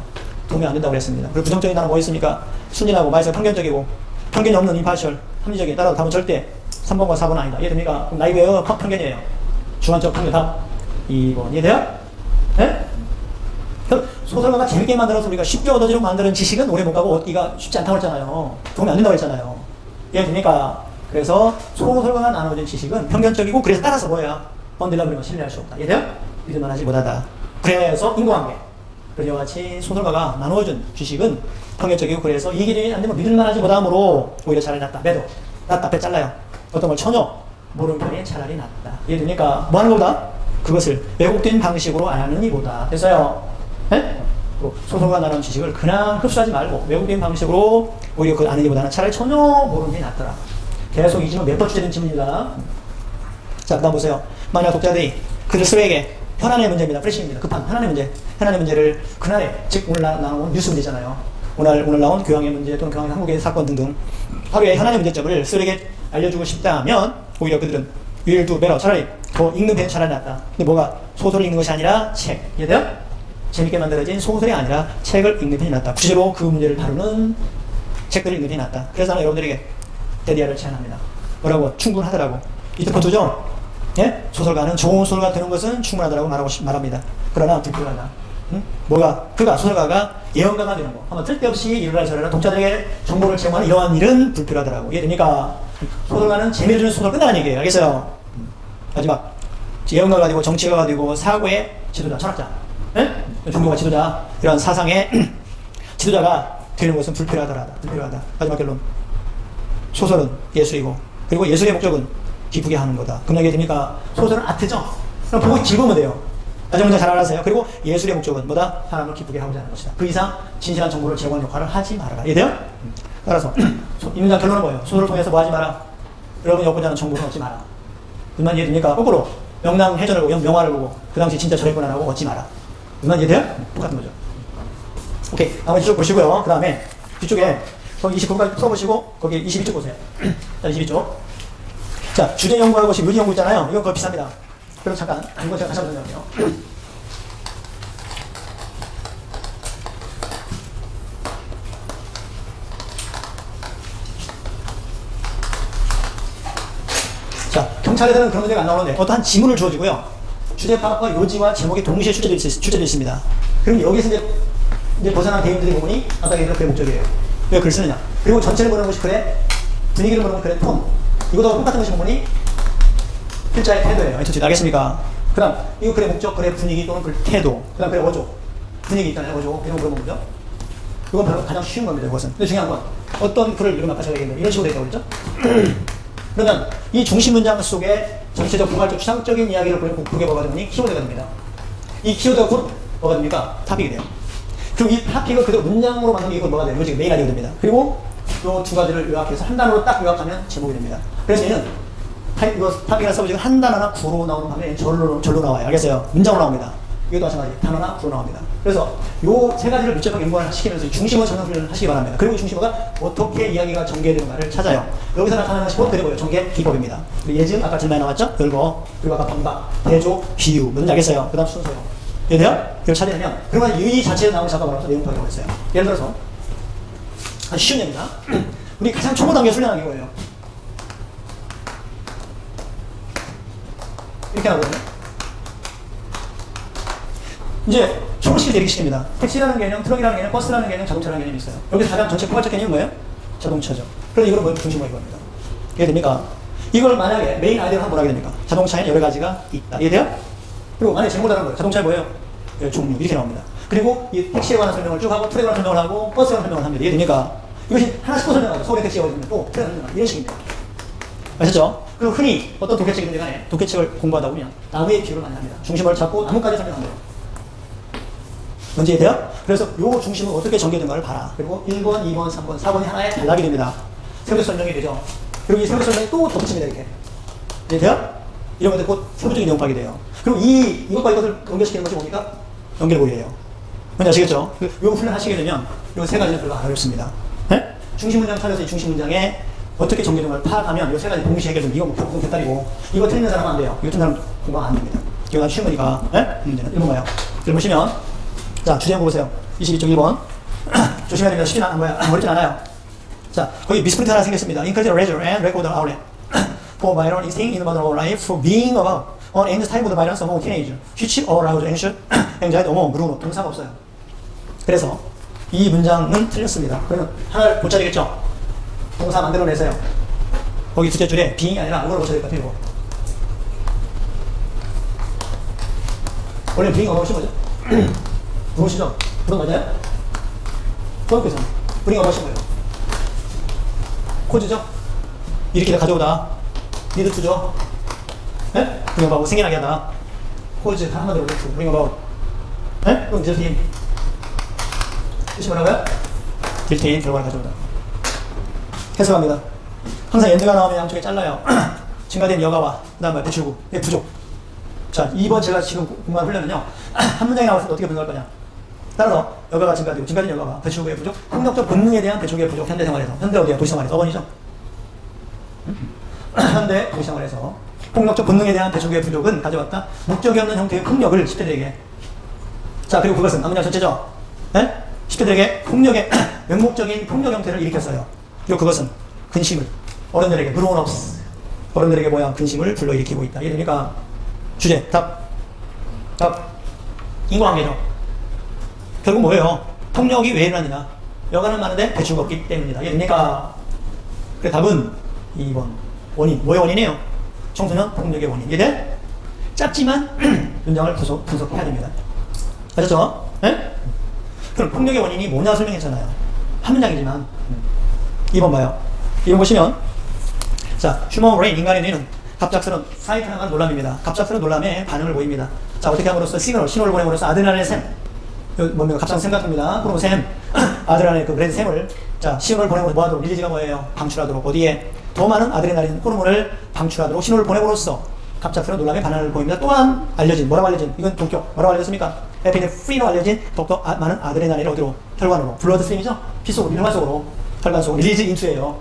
도움이 안 된다고 그랬습니다. 그리고 부정적인 단어 뭐 있습니까? 순진하고 말에서 편견적이고 편견이 없는 임파셜, 합리적인 따라서 답은 절대 3번과 4번은 아니다. 이해됩니까? 그럼 나이고요. 편견이에요. 주관적 편견 답 2번. 이해돼요? 네? 소설가가 재밌게 만들어서 우리가 쉽게 얻어지려고 만드는 지식은 오래 못 가고 얻기가 쉽지 않다고 했잖아요. 도움이 안 된다고 했잖아요. 이해됩니까? 그래서 소설가가 나눠진 지식은 편견적이고 그래서 따라서 뭐야? 번들라 그러면 신뢰할 수 없다. 이해돼요? 믿을만 하지 못하다. 그래서 인과관계. 그와 같이 소설가가 나누어준 지식은 편견적이고 그래서 이 길이 안 되면 믿을만 하지 못함으로 오히려 차라리 낫다. 매도. 낫다. 배 잘라요. 어떤 걸 전혀 모르는 편이 차라리 낫다. 이해됩니까? 뭐 하는 것보다? 그것을 왜곡된 방식으로 안 하는 이보다. 됐어요? 네? 소설가 나누는 지식을 그냥 흡수하지 말고 왜곡된 방식으로 오히려 그걸 아는 이보다는 차라리 전혀 모르는 게 낫더라. 계속 이 질문 몇 번 주제된 질문입니다. 자, 그 다음 보세요. 만약 독자들이 그들 스스로에게 현안의 문제입니다. 프레시입니다. 급한 현안의 문제. 현안의 문제를 그날에, 즉 오늘 나온 뉴스 문제잖아요. 오늘 나온 교황의 문제 또는 교황의 한국의 사건 등등 하루의 현안의 문제점을 스스로에게 알려주고 싶다면 오히려 그들은 will do better. 차라리 더 읽는 편이 차라리 낫다. 근데 뭐가? 소설을 읽는 것이 아니라 책. 이해돼요? 재밌게 만들어진 소설이 아니라 책을 읽는 편이 낫다. 구체로 그 문제를 다루는 책들을 읽는 편이 낫다. 그래서 나는 여러분들에게 대디아를 제안합니다. 뭐라고? 충분하더라고. 이때 포트죠? 예? 소설가는 좋은 소설가 되는 것은 충분하더라고 말합니다. 그러나 불필요하다. 응? 뭐가? 그가 소설가가 예언가가 되는 거. 한번 쓸데없이 이러라 저러라 독자들에게 정보를 제공하는 이러한 일은 불필요하더라고. 이해됩니까? 소설가는 재미를 주는 소설 끝나는 얘기예요. 알겠어요? 마지막. 예언가가 되고 정치가가 되고 사고의 지도자, 철학자. 예? 중도가 지도자. 이런 사상의 지도자가 되는 것은 불필요하다. 마지막 결론. 소설은 예술이고 그리고 예술의 목적은 기쁘게 하는 거다. 그럼 이해됩니까? 소설은 아트죠? 그럼 보고 즐거우면 돼요. 마지막 문장 잘 알아세요. 그리고 예술의 목적은 뭐다? 사람을 기쁘게 하고자 하는 것이다. 그 이상 진실한 정보를 제공하는 역할을 하지 말아라. 이해돼요? 따라서 이 문장 결론은 뭐예요? 소설을 통해서 뭐 하지 마라? 여러분이 얻고자 하는 정보를 얻지 마라. 그 말 이해됩니까? 거꾸로 명랑해전을 보고 명화를 보고 그 당시 진짜 저랬구나 라고 얻지 마라. 그 말 이해돼요? 똑같은 거죠. 오케이. 나머지 쭉 보시고요. 그 다음에 뒤쪽에 거기 29까지 써보시고 거기 22쪽 보세요. 자, 22쪽. 자, 주제 연구하는 것이 요리 연구 있잖아요. 이건 거의 비쌉니다. 그래서 잠깐 이거 제가 다시 한번 설명할게요. 자, 경찰에서는 그런 문제가 안 나오는데 어떠한 지문을 주어지고요. 주제 파악과 요지와 제목이 동시에 출제되어 있습니다. 그럼 여기서 이제 벗어난 대인들의 부분이 아까 얘기한 글의 목적이에요. 왜 글 쓰느냐. 그리고 전체를 보는 것이 글의 분위기를 보는 글의 톤. 이것도 똑같은 것이 부분이 필자의 태도예요. 알겠습니까? 그 다음 이거 글의 목적, 글의 분위기 또는 글 태도. 그 다음 글의 어조. 분위기 있잖아요. 어조. 이런 거 물어보는 거죠. 이건 바로 가장 쉬운 겁니다. 이것은. 근데 중요한 건 어떤 글을 이런 아까 제가 얘기했는데 이런 식으로 되어 있다고 그랬죠? 그러면 이 중심 문장 속에 전체적 포괄적 추상적인 이야기를 보는 그게 뭐가 되니? 키워드가 됩니다. 이 키워드가 곧 뭐가 됩니까? 토픽이 돼요. 그럼 이 토픽을 그대로 문장으로 만드는 게 이건 뭐가 돼요? 이거 지금 메인 아이디어가 됩니다. 그리고 이 두 가지를 요약해서 한 단어로 딱 요약하면 제목이 됩니다. 그래서 얘는 이거 토픽이나 써보시고 한 단어나 구로 나오는 반면에 절로 나와요. 알겠어요? 문장으로 나옵니다. 이것도 마찬가지 단어나 구로 나옵니다. 그래서 요 세 가지를 밀접하게 연구를 시키면서 중심어 정상훈련을 하시기 바랍니다. 그리고 중심어가 어떻게 이야기가 전개되는가를 찾아요. 여기서 나타나는 것이 곧 그리고요. 전개 기법입니다. 예증 아까 질문에 나왔죠? 열거 그리고 아까 반박, 대조, 비유 뭔지 알겠어요? 그 다음 순서요. 이해돼요? 이걸 찾아내면 그러면 이 자체에 나오는 작업을 하면서 내용 파악을 했어요. 예를 들어서 아주 쉬운 예입니다. 우리 가장 초보 단계 훈련하는 게 뭐예요? 이렇게 하거든요. 이제 초보시킬 대기 시킵니다. 택시라는 개념, 트럭이라는 개념, 버스라는 개념, 자동차라는 개념이 있어요. 여기서 가장 전체 포괄적 개념이 뭐예요? 자동차죠. 그래서 이걸 뭐 중심으로 이겁니다. 이해됩니까? 이걸 만약에 메인 아이디어로 한번 하게 됩니까? 자동차에는 여러 가지가 있다. 이해돼요? 그리고 만약에 제목을 다른 거예요. 자동차에 뭐예요? 종류 이렇게 나옵니다. 그리고 이 택시에 관한 설명을 쭉 하고 트럭에 관한 설명을 하고 버스에 관한 설명을 합니다. 이해됩니까? 이것이 하나씩 또 설명하고 서울의 택시가 어디 있는 또 트럭에 관한 설명 이런 식입니다. 아셨죠? 그리고 흔히 어떤 독해책이든지 간에 독해책을 공부하다 보면 나무의 비유를 많이 합니다. 중심을 잡고 나무까지 설명합니다. 뭔지 이해돼요? 그래서 요 중심은 어떻게 전개된가를 봐라. 그리고 1번, 2번, 3번, 4번이 하나에 단락이 됩니다. 세부적 설명이 되죠. 그리고 이 세부적 설명이 또 덧붙입니다. 이렇게. 이해돼요? 이런 것들 곧 세부적인 내용 파악이 돼요. 그리고 이것과 이것을 연결시키는 것이 뭡니까? 연결고리예요. 뭔지 아시겠죠? 요 훈련 하시게 되면 요 세 가지는 별로 안 어렵습니다. 네? 중심 문장 찾아서 이 중심 문장에 어떻게 전개되는가를 파악하면 요 세 가지 동시에 해결되면 이거 목표 공부 대따리고 이거 틀리는 사람은 안 돼요. 이거 틀린 사람은 공부 안 됩니다. 이거 아주 쉬운 거니까. 네? 문제는 1번 봐요. 1번 보시면 자, 주제 한번 보세요. 22쪽 1번. 조심해야 됩니다. 쉽진 어렵진 않아요. 자, 거기 미스프린트 하나 생겼습니다. Include leisure and record outlet. For Byron is in the modern of life for being about on any type of violence among teenagers. which arouse anxiety among Bruno. 동사가 없어요. 그래서 이 문장은 틀렸습니다. 그러면 하나를 고쳐야 되겠죠? 동사 만들어내세요. 거기 두째 줄에 being이 아니라 이걸 고쳐야 될 것 같아요. 원래 being 어려우신 거죠? 누구시죠? 그런 맞아요? 포함표죠. 우리가 뭐신 거예요? 코즈죠? 이렇게 가져오다. 니드 투죠? 네? bring about. 생겨나게 하다. 코즈 다 한마디로 그렇죠. bring about. 네? 그럼 built-in. 뜻이 뭐라고요? built-in 결과를 가져오다. 해석합니다. 항상 엔드가 나오면 양쪽에 잘라요. 증가된 여가와 그 다음에 배출구. 부족. 자, 2번 제가 지금 공부한 훈련은요. 한 문장이 나왔을 때 어떻게 분석할 거냐. 따라서 여가가 증가되고 증가된 여가가 배출구의 부족, 폭력적 본능에 대한 배출구의 부족. 현대 생활에서. 현대 어디야? 도시생활에서. 어번이죠? 현대 도시생활에서 폭력적 본능에 대한 배출구의 부족은 가져왔다. 목적이 없는 형태의 폭력을 10대들에게. 자, 그리고 그것은 한문장 전체죠. 네? 10대들에게 폭력의 맹목적인 폭력 형태를 일으켰어요. 그리고 그것은 근심을 어른들에게 grown-ups 어른들에게 뭐야? 근심을 불러일으키고 있다. 이해됩니까? 주제, 답. 인과관계죠. 결국 뭐예요? 폭력이 왜 일어나느냐? 여가는 많은데 배출구가 없기 때문이다. 이해됩니까? 그래, 답은 2번. 원인. 뭐의 원인이에요? 청소년 폭력의 원인. 이해돼? 짧지만 문장을 분석해야 됩니다. 아셨죠? 네? 그럼 폭력의 원인이 뭐냐 설명했잖아요. 한 문장이지만. 2번 봐요. 2번 보시면 자, 휴먼 브레인, 인간의 뇌는 갑작스러운 사이트나간 놀람입니다. 갑작스러운 놀람에 반응을 보입니다. 자, 어떻게 함으로써 신호를 보냄으로써 아드레날린 샘, 뭡니까? 갑작스러운 샘 같습니다. 호르몬 샘, 아드레날린 그 레드 샘을 자, 신호를 보내므로 뭐하도록 릴리즈가 뭐예요? 방출하도록. 어디에? 더 많은 아드레날린 호르몬을 방출하도록 신호를 보냄으로써 갑작스러운 놀람에 반응을 보입니다. 또한 알려진, 뭐라고 알려진? 이건 동격. 뭐라고 알려졌습니까? 에피네프린으로 알려진 더욱더 많은 아드레날린을 어디로? 혈관으로. 블러드 스트림이죠? 피 속으로, 혈관 속으로. 혈관 속으로. 릴리즈 인투예요.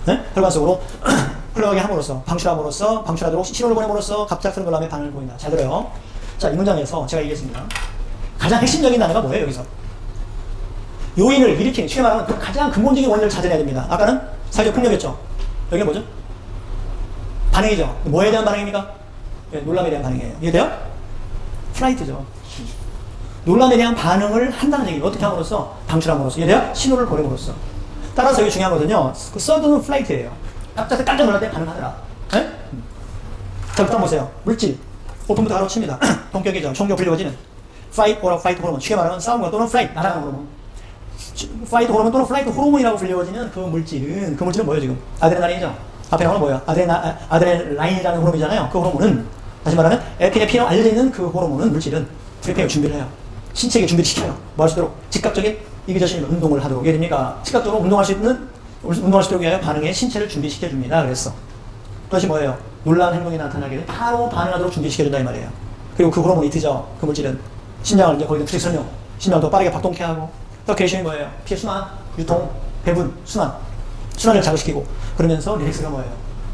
네? 혈관 속으로 흘러가게 함으로써, 방출하도록 신호를 보냄으로써 갑작스러운 놀람의 반응을 보인다. 잘 들어요. 자, 이 문장에서 제가 얘기했습니다. 가장 핵심적인 단어가 뭐예요, 여기서? 요인을 일으키는, 쉽게 말하면 그 가장 근본적인 원인을 찾아내야 됩니다. 아까는 사회적 폭력이었죠. 여기는 뭐죠? 반응이죠. 뭐에 대한 반응입니까? 네, 놀람에 대한 반응이에요. 이해돼요? 플라이트죠. 놀람에 대한 반응을 한다는 얘기예요. 어떻게 함으로써? 방출함으로써. 이해돼요? 신호를 보냄으로써. 따라서 이게 중요한 거거든요. 그 서든은 플라이트예요. 갑자기 깜짝 놀랄 때 반응하더라. 네? 자, 일단 보세요. 물질. 오픈부터 가로칩니다. 동격이죠. 총격 불리워지는. fight or flight 호르몬. 쉽게 말하면 싸움과 또는 flight, 날아가는 호르몬. flight 호르몬 또는 flight 호르몬이라고 불리워지는 그 물질은 뭐예요, 지금? 아드레날린이죠. 앞에 나오는 뭐예요? 아드레날린이라는 호르몬이잖아요. 그 호르몬은, 다시 말하면, 에피네피라고 알려져 있는 그 호르몬은, 물질은 프리페어 준비를 해요. 신체에게 준비를 시켜요. 뭐 할 수 있도록? 즉각적인 이기저신 운동을 하도록. 이게 됩니까? 즉각적으로 운동할 수 있도록 위하여 반응에 신체를 준비시켜줍니다. 그랬어. 그것이 뭐예요? 놀라운 행동이 나타나게 되면 바로 반응하도록 준비시켜준다 이 말이에요. 그리고 그 호르몬이 트죠. 그 물질은 심장을 이제 거기다 투식 설명, 심장을 더 빠르게 박동케 하고, 또 계시는 뭐예요? 피의 순환, 유통, 배분, 순환을 자극시키고, 그러면서 리렉스가 뭐예요?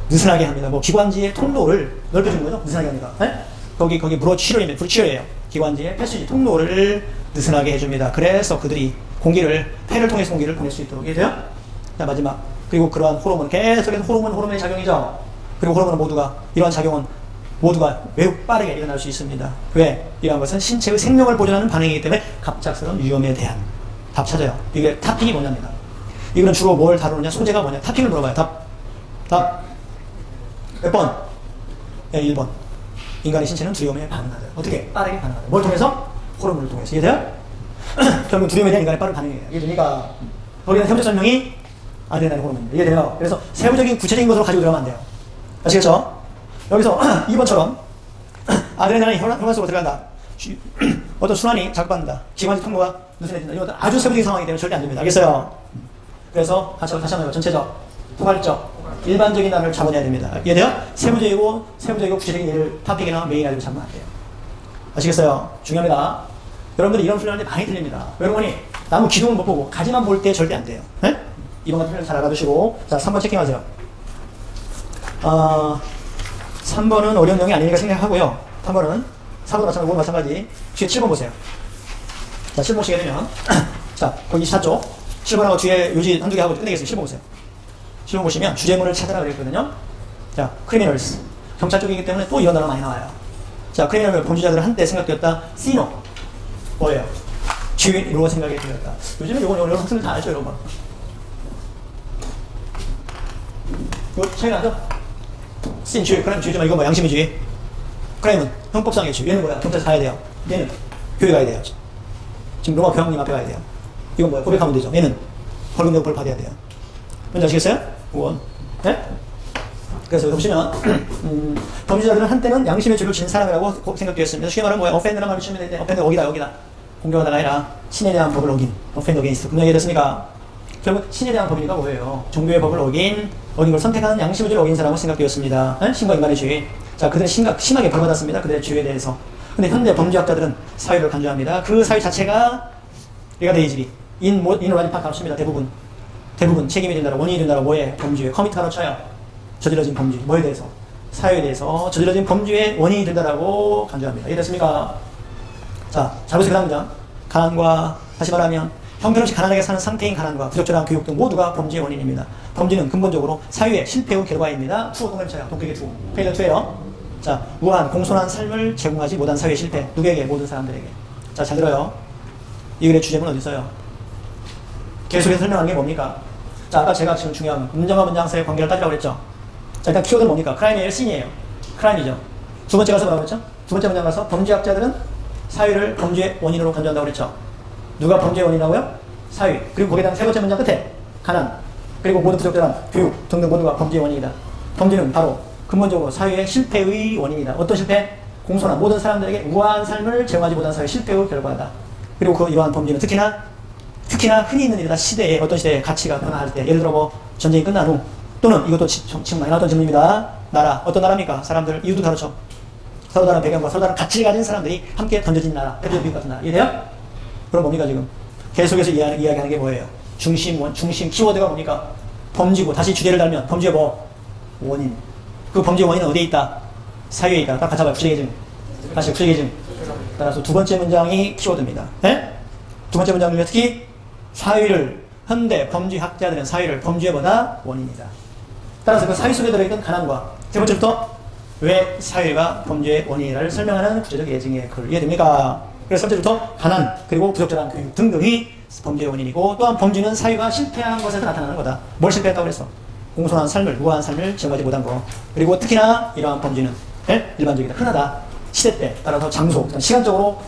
느슨하게 합니다. 뭐 기관지의 통로를 넓혀주는 거죠? 느슨하게 합니다. 네? 거기 불치열이에요. 기관지의 패시지 통로를 느슨하게 해줍니다. 그래서 그들이 폐를 통해서 공기를 보낼 수 있도록. 이해돼요? 자, 마지막. 그리고 그러한 호르몬, 계속해서 호르몬의 작용이죠. 그리고 이러한 작용은 모두가 매우 빠르게 일어날 수 있습니다. 왜? 이러한 것은 신체의 생명을 보존하는 반응이기 때문에 갑작스러운 위험에 대한 답 찾아요. 이게 타픽이 뭐냐입니다. 이거는 주로 뭘 다루느냐, 소재가 뭐냐, 타픽을 물어봐요. 답. 몇 번? 네, 1번. 인간의 신체는 두려움에 반응하다. 어떻게? 빠르게 반응하다. 뭘 통해서? 호르몬을 통해서. 이해돼요? 결국 두려움에 대한 인간의 빠른 반응이에요. 이해됩니까? 거기에 대한 세부적 설명이 아드레날린 호르몬입니다. 이해돼요? 그래서 세부적인 구체적인 것으로 가지고 들어가면 안 돼요. 아시겠죠? 여기서 2번처럼 아드레날린이 혈관 속으로 들어간다. 어떤 순환이 자극받는다. 기관지 통로가 느슨해진다. 이런 것들 아주 세부적인 상황이기 때문에 절대 안 됩니다. 알겠어요? 그래서 다시 한번 전체적, 포괄적, 일반적인 단어를 잡아내야 됩니다. 이해돼요? 세부적이고 구체적인 예를 타픽이나 메인 아니면 잡으면 안 돼요. 아시겠어요? 중요합니다. 여러분들이 이런 훈련할 때 많이 틀립니다. 여러분이 나무 기둥을 못 보고 가지만 볼 때 절대 안 돼요. 네? 이번 같은 표현 잘 알아두시고. 자, 3번 체킹하세요. 3번은 어려운 내용이 아니니까 생각하고요. 3번은 4번도 마찬가지. 뒤에 7번 보세요. 자, 7번 보시게 되면 자, 거기 4쪽 7번하고 뒤에 요지 한두 개 하고 끝내겠습니다. 7번 보세요. 7번 보시면 주제문을 찾으라 그랬거든요. 자, criminals. 경찰 쪽이기 때문에 또 이런 단어 많이 나와요. 자, criminal 범죄자들은 한때 생각되었다. sinner. 뭐예요? 주인으로 생각이 되었다. 요즘은 이런 학생들 다 알죠, 이런 거. 이거 차이 나죠? 신주의, 크라임주의지만 이거 뭐 양심의주의. 크라임은 형법상의 주의. 얘는 뭐야? 경찰서 가야 돼요. 얘는 교회 가야 돼요. 지금 로마 교황님 앞에 가야 돼요. 이건 뭐야? 고백하면 되죠. 얘는 벌금 내고 벌 받아야 돼요. 뭔지 아시겠어요? 5원. 네? 그래서 보시면 범죄자들은 한때는 양심의 죄를 지는 사람이라고 생각되었습니다. 쉽게 말하면 뭐야? offender란 말을 치면 되는데 offender 여기다. 공격하다가 아니라 신에 대한 법을 어긴 offend against. 분명히 이해됐습니까? 결국 신에 대한 법이니까 뭐예요? 종교의 법을 어긴 걸 선택하는 양심의 죄를 어긴 사람으로 생각되었습니다. 네? 신과 인간의 죄. 자, 그들은 심하게 벌받았습니다. 그들의 죄에 대해서. 근데 현대 범죄학자들은 사유를 간주합니다. 그 사유 자체가 리가데이지리 인오라지 팍 가르칩니다. 대부분 책임이 된다라, 원인이 된다라, 뭐에? 범죄에 커미트하러 쳐요. 저질러진 범죄. 뭐에 대해서? 사유에 대해서 저질러진 범죄의 원인이 된다라고 간주합니다. 이해됐습니까? 자, 잘 보세요. 그 다음 문장. 가난과, 다시 말하면 형편없이 가난하게 사는 상태인 가난과 부적절한 교육 등 모두가 범죄의 원인입니다. 범죄는 근본적으로 사유의 실패 후 결과입니다. 투 동그라미 쳐요. 독특의 투. 페일러 투예요. 자, 우한, 공손한 삶을 제공하지 못한 사회의 실패. 누구에게? 모든 사람들에게. 자, 잘 들어요. 이 글의 주제문은 어디 있어요? 계속해서 설명하는 게 뭡니까? 자, 아까 제가 지금 중요한 문장과 문장 사이의 관계를 따지라고 그랬죠? 자, 일단 키워드는 뭡니까? 크라임이에요? 씬이에요? 크라임이죠. 두 번째 가서 뭐라고 그랬죠? 두 번째 문장 가서 범죄학자들은 사유를 범죄의 원인으로 간주한다고 그랬죠? 누가 범죄의 원인이라고요? 사유. 그리고 거기에 대한 세 번째 문장 끝에 가난, 그리고 모든 부적절한 교육 등등 모두가 범죄의 원인이다. 범죄는 바로 근본적으로 사유의 실패의 원인이다. 어떤 실패? 공손한 모든 사람들에게 우아한 삶을 제공하지 못한 사유의 실패의 결과다. 그리고 이러한 범죄는 특히나 흔히 있는 일이다. 시대에, 어떤 시대에 가치가 변화할 때, 예를 들어 뭐 전쟁이 끝난 후, 또는 이것도 지금 많이 나왔던 질문입니다. 나라, 어떤 나라입니까? 사람들, 이유도 가르쳐. 서로 다른 배경과 서로 다른 가치를 가진 사람들이 함께 던져진 나라, 대표적 미국 같은 나라. 이해돼요? 그럼 뭡니까 지금? 계속해서 이야기하는 게 뭐예요? 중심 키워드가 뭡니까? 범죄고, 다시 주제를 달면 범죄의 뭐? 원인. 그 범죄의 원인은 어디에 있다? 사유에 있다. 딱 같이 봐요. 구체계증. 다시 구체계증. 따라서 두 번째 문장이 키워드입니다. 예? 두 번째 문장은 특히 사유를, 현대 범죄학자들은 사유를 범죄보다 원인이다. 따라서 그 사유 속에 들어있던 가난과 세 번째부터 왜 사유가 범죄의 원인이라를 설명하는 구체적 예증의 글. 이해됩니까? 그래서 첫 번째부터 가난, 그리고 부적절한 교육 등등이 범죄의 원인이고, 또한 범죄는 사유가 실패한 것에서 나타나는 거다. 뭘 실패했다고 그랬어? 공손한 삶을, 무고한 삶을 지원하지 못한 거. 그리고 특히나 이러한 범죄는 일반적이다. 흔하다. 시대 때, 따라서 장소, 시간적으로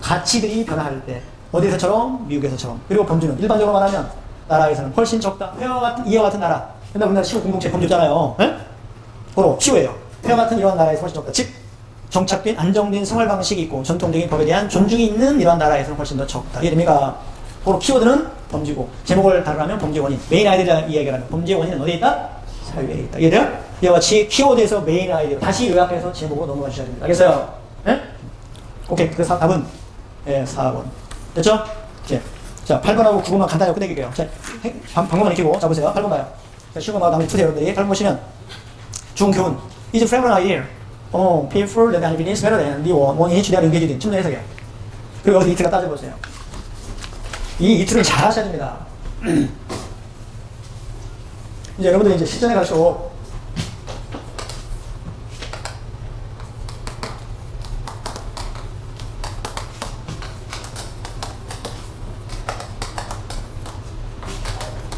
가치들이 변화할 때, 어디에서처럼? 미국에서처럼. 그리고 범죄는 일반적으로 말하면 나라에서는 훨씬 적다. 이와 같은 나라. 옛날 우리나라 시골 공동체 범죄잖아요. 바로 시효예요. 폐허 같은 이러한 나라에서 훨씬 적다. 즉, 정착된 안정된 생활 방식이 있고 전통적인 법에 대한 존중이 있는 이러한 나라에서는 훨씬 더 적다. 이해됩니까? 바로 키워드는 범죄고, 제목을 다루라면 범죄 원인, 메인 아이디어를 이야기하면 범죄 원인은 어디에 있다? 사유에 있다. 이해돼요? 이와 같이 키워드에서 메인 아이디어 다시 요약해서 제목으로 넘어가 주셔야 됩니다. 알겠어요? 예? 오케이. 그래서 답은 4번. 됐죠? 이제 자, 8번하고 9번만 간단히 끝내길게요. 자, 방법만 익히고 자 보세요. 8번 봐요. 자, 쉬운 거 나머지 푸세요, 여러분들이. 8번 보시면 중교훈 is a framework idea. People that are business better than the one in which they are engaged in. 첨단 해석이에요. 그리고 여기서 이틀가 따져보세요. 이 이틀을 잘 하셔야 됩니다. 이제 여러분들이 이제 실전에 갈수록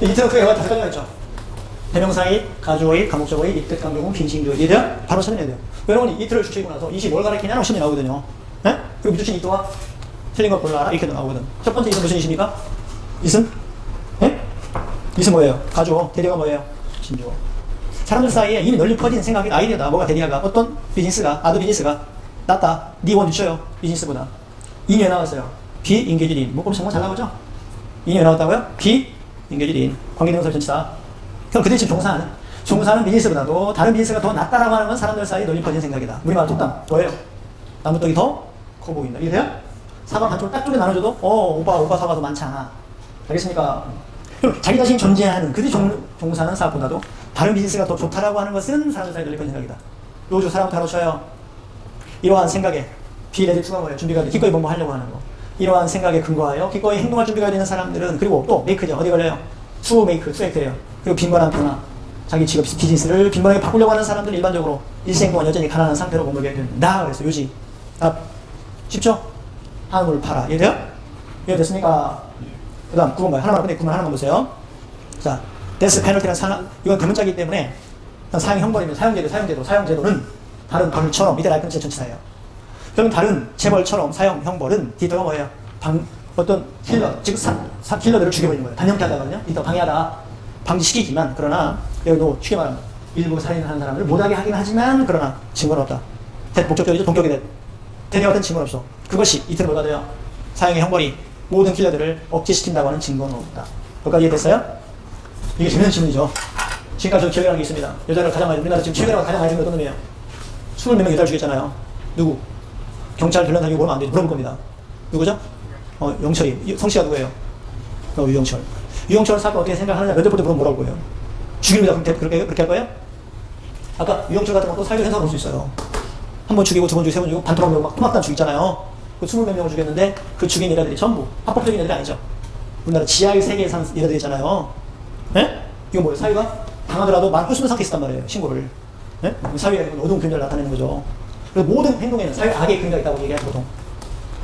이틀은 크게 다섯 가지가 있죠. 대명사잇, 가주어잇, 가목적어잇, 이뜻, 강조공, 빈신조. 이해돼요? 바로 찾아내야 돼요. 여러분이 이틀을 주시고 나서 이시 뭘 가리키냐는 시험이 나오거든요. 예? 그리고 밑줄친 이또와 틀린 거 골라라 이렇게도 나오거든. 첫 번째 이은 무슨 이십니까? 이은? 예? 이은 뭐예요? 가주어. 대리가 뭐예요? 진주어. 사람들 사이에 이미 널리 퍼진 생각이 아이디어다. 뭐가 대리가 어떤 비즈니스가, 아드 비즈니스가 낫다. 니원 유쳐요. 비즈니스보다. 인이 왜 나왔어요? 비인계질인. 뭐, 그럼 정말 잘 나오죠? 인이 왜 나왔다고요? 비인계질인. 관계대명사 전치사. 그럼 그들이 지금 종사하는 비즈니스보다도 다른 비즈니스가 더 낫다라고 하는 건 사람들 사이에 널리 퍼진 생각이다. 우리말 속담. 뭐예요? 나무떡이 더 커 보인다. 이해돼요? 사과 반쪽을 딱 쪼개 나눠줘도 오빠 사과도 많지 않아. 알겠습니까? 그럼 자기 자신이 존재하는 그들이 종사하는 사업보다도 다른 비즈니스가 더 좋다라고 하는 것은 사람들 사이에 널리 퍼진 생각이다. 요주 사람부터 가르쳐요. 이러한 생각에 비레디2가 뭐예요? 준비가 돼. 기꺼이 하려고 하는 거. 이러한 생각에 근거하여 기꺼이 행동할 준비가 되는 사람들은, 그리고 또 메이크죠. 어디 걸려요? 투 액트예요. 그리고 빈번한 변화. 자기 직업 비즈니스를 빈번하게 바꾸려고 하는 사람들은 일반적으로 일생 동안 여전히 가난한 상태로 머물게 된다. 그래서 요지. 쉽죠? 한우를 팔아. 이해돼요? 이해됐습니까? 그 다음 9번 봐요. 하나만 끝내. 9번 하나만 보세요. 자, 데스 페널티라는 이건 대문자이기 때문에 사형 형벌이면 사형제도는 다른 벌처럼, 밑에 라이프는 전치사예요. 그러면 다른 재벌처럼 사형 형벌은 디터가 뭐예요? 어떤 킬러, 즉 킬러들을 죽여버리는 거예요. 단형케 하다거든요. 디터 방해하다. 방지시키지만, 그러나 여기도 쉽게 말하면 일부 살인하는 사람을 못하게 하긴 하지만, 그러나 증거는 없다. 목적적이죠. 동격이 대대와 같은 증거는 없어. 그것이 이틀은 뭐가 돼요? 사형의 형벌이 모든 킬러들을 억제시킨다고 하는 증거는 없다. 여기까지 이해됐어요? 이게 재밌는 질문이죠. 지금까지 저 기억나는 게 있습니다. 여자를 가장 많이, 우리나라 지금 최근에 가장 많이 죽인 어떤 놈이에요? 20몇 명 여자를 죽였잖아요. 누구? 경찰 결론 다니고 모르면 안 되죠. 물어볼 겁니다. 누구죠? 영철이. 성씨가 누구예요? 유영철. 유영철 사건 어떻게 생각하느냐 면접 볼 때 물어보면 뭐라고 거예요? 죽입니다. 그럼 그렇게 할 거예요? 아까 유영철 같은 것도 사유적 해석을 볼 수 있어요. 한 번 죽이고 두 번 죽이고 세 번 죽이고 반토막 막 토막단 죽이잖아요. 그 20몇 명을 죽였는데 그 죽인 일화들이 전부 합법적인 일이 아니죠. 우리나라 지하의 세계에 사는 일화들이잖아요. 예? 이건 뭐예요? 사유가 당하더라도 만 홀수는 상태에 있단 말이에요. 신고를. 예? 사유가 어두운 그림자를 나타내는 거죠. 그래서 모든 행동에는 사유 악의 그림자가 있다고 얘기하죠, 보통.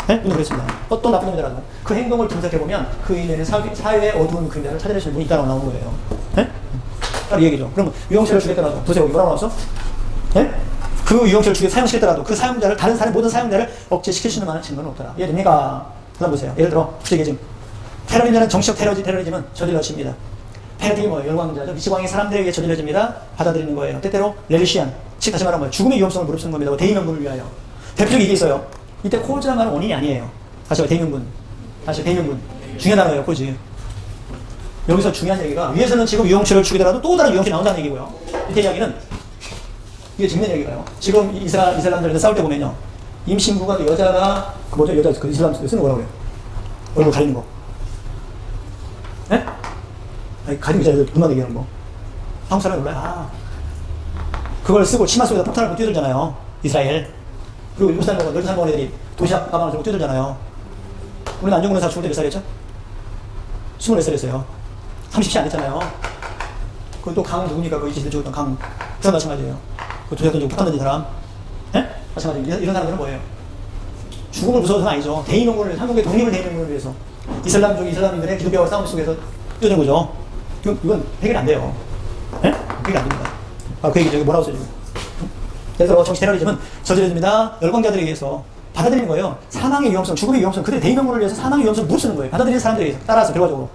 예? 오늘 그랬습니다. 어떤 나쁜 놈이더라도 그 행동을 분석해보면 그 일에는 사유의 어두운 그림자를 찾아내시는 분이 있다고 나오는 거예요. 예? 딱 이 얘기죠. 그럼 유영철을 죽였더라도, 보세요, 여기 뭐라고 나왔어? 예? 그 유영철을 죽여 사형시켰더라도 그 사용자를, 다른 사람, 모든 사용자를 억제시킬 수 있는 만한 증거는 없더라. 이해됩니까? 그 다음 보세요. 예를 들어, 구체계증. 테러리즘은 정치적 테러리즘은 저질러집니다. 페널티가 뭐예요? 열광자죠. 미치광이 사람들에게 저질러집니다. 받아들이는 거예요. 때때로 렐리시안, 즉 다시 말하면 죽음의 위험성을 무릅쓰는 겁니다. 대의명분을 위하여. 대표적인 이게 있어요. 이때 코즈라는 말은 원인이 아니에요. 다시 말해 대의명분. 중요한 단어예요. 코즈. 여기서 중요한 얘기가, 위에서는 지금 유영철을 죽이더라도 또 다른 유영철이 나온다는 얘기고요. 밑에 이야기는 이게 직면 얘기가요. 지금 이슬람들한테 싸울 때 보면요. 임신부가 여자가, 그 뭐죠? 여자 그 이슬람 쓰는 거라고 그래요. 얼굴 가리는 거. 예? 아니, 가리는 게 아니라 눈만 얘기하는 거. 한국 사람이 몰라요. 아. 그걸 쓰고 치마 속에다 폭탄을 넣고 뛰어들잖아요. 이스라엘. 그리고 7살 먹은, 12살 먹은 애들이 도시락 가방을 들고 뛰어들잖아요. 우리는 안정근 의사 죽을 때 몇 살이었죠? 24살이었어요. 30시 안 됐잖아요. 그건 또 강 누굽니까? 그 이집트 죽었던 강. 그 사람 마찬가지예요. 그 도시락 던지고 폭탄 던진 사람. 예? 마찬가지예요. 이런 사람들은 뭐예요? 죽음을 무서워서는 아니죠. 대의명분을, 한국의 독립을 대의명분을 위해서. 이슬람인들의 기독교와 싸움 속에서 뛰어든 거죠. 이건 해결이 안 돼요. 예? 해결이 안 됩니다. 아, 그 얘기죠. 뭐라고 써요? 그래서 정치 테러리즘은 저지르집니다. 열광자들에 의해서 받아들이는 거예요. 사망의 위험성, 죽음의 위험성, 그들의 대의명분을 위해서 사망의 위험성을 무릅쓰는 거예요. 받아들이는 사람들에 의해서. 따라서 결과적으로.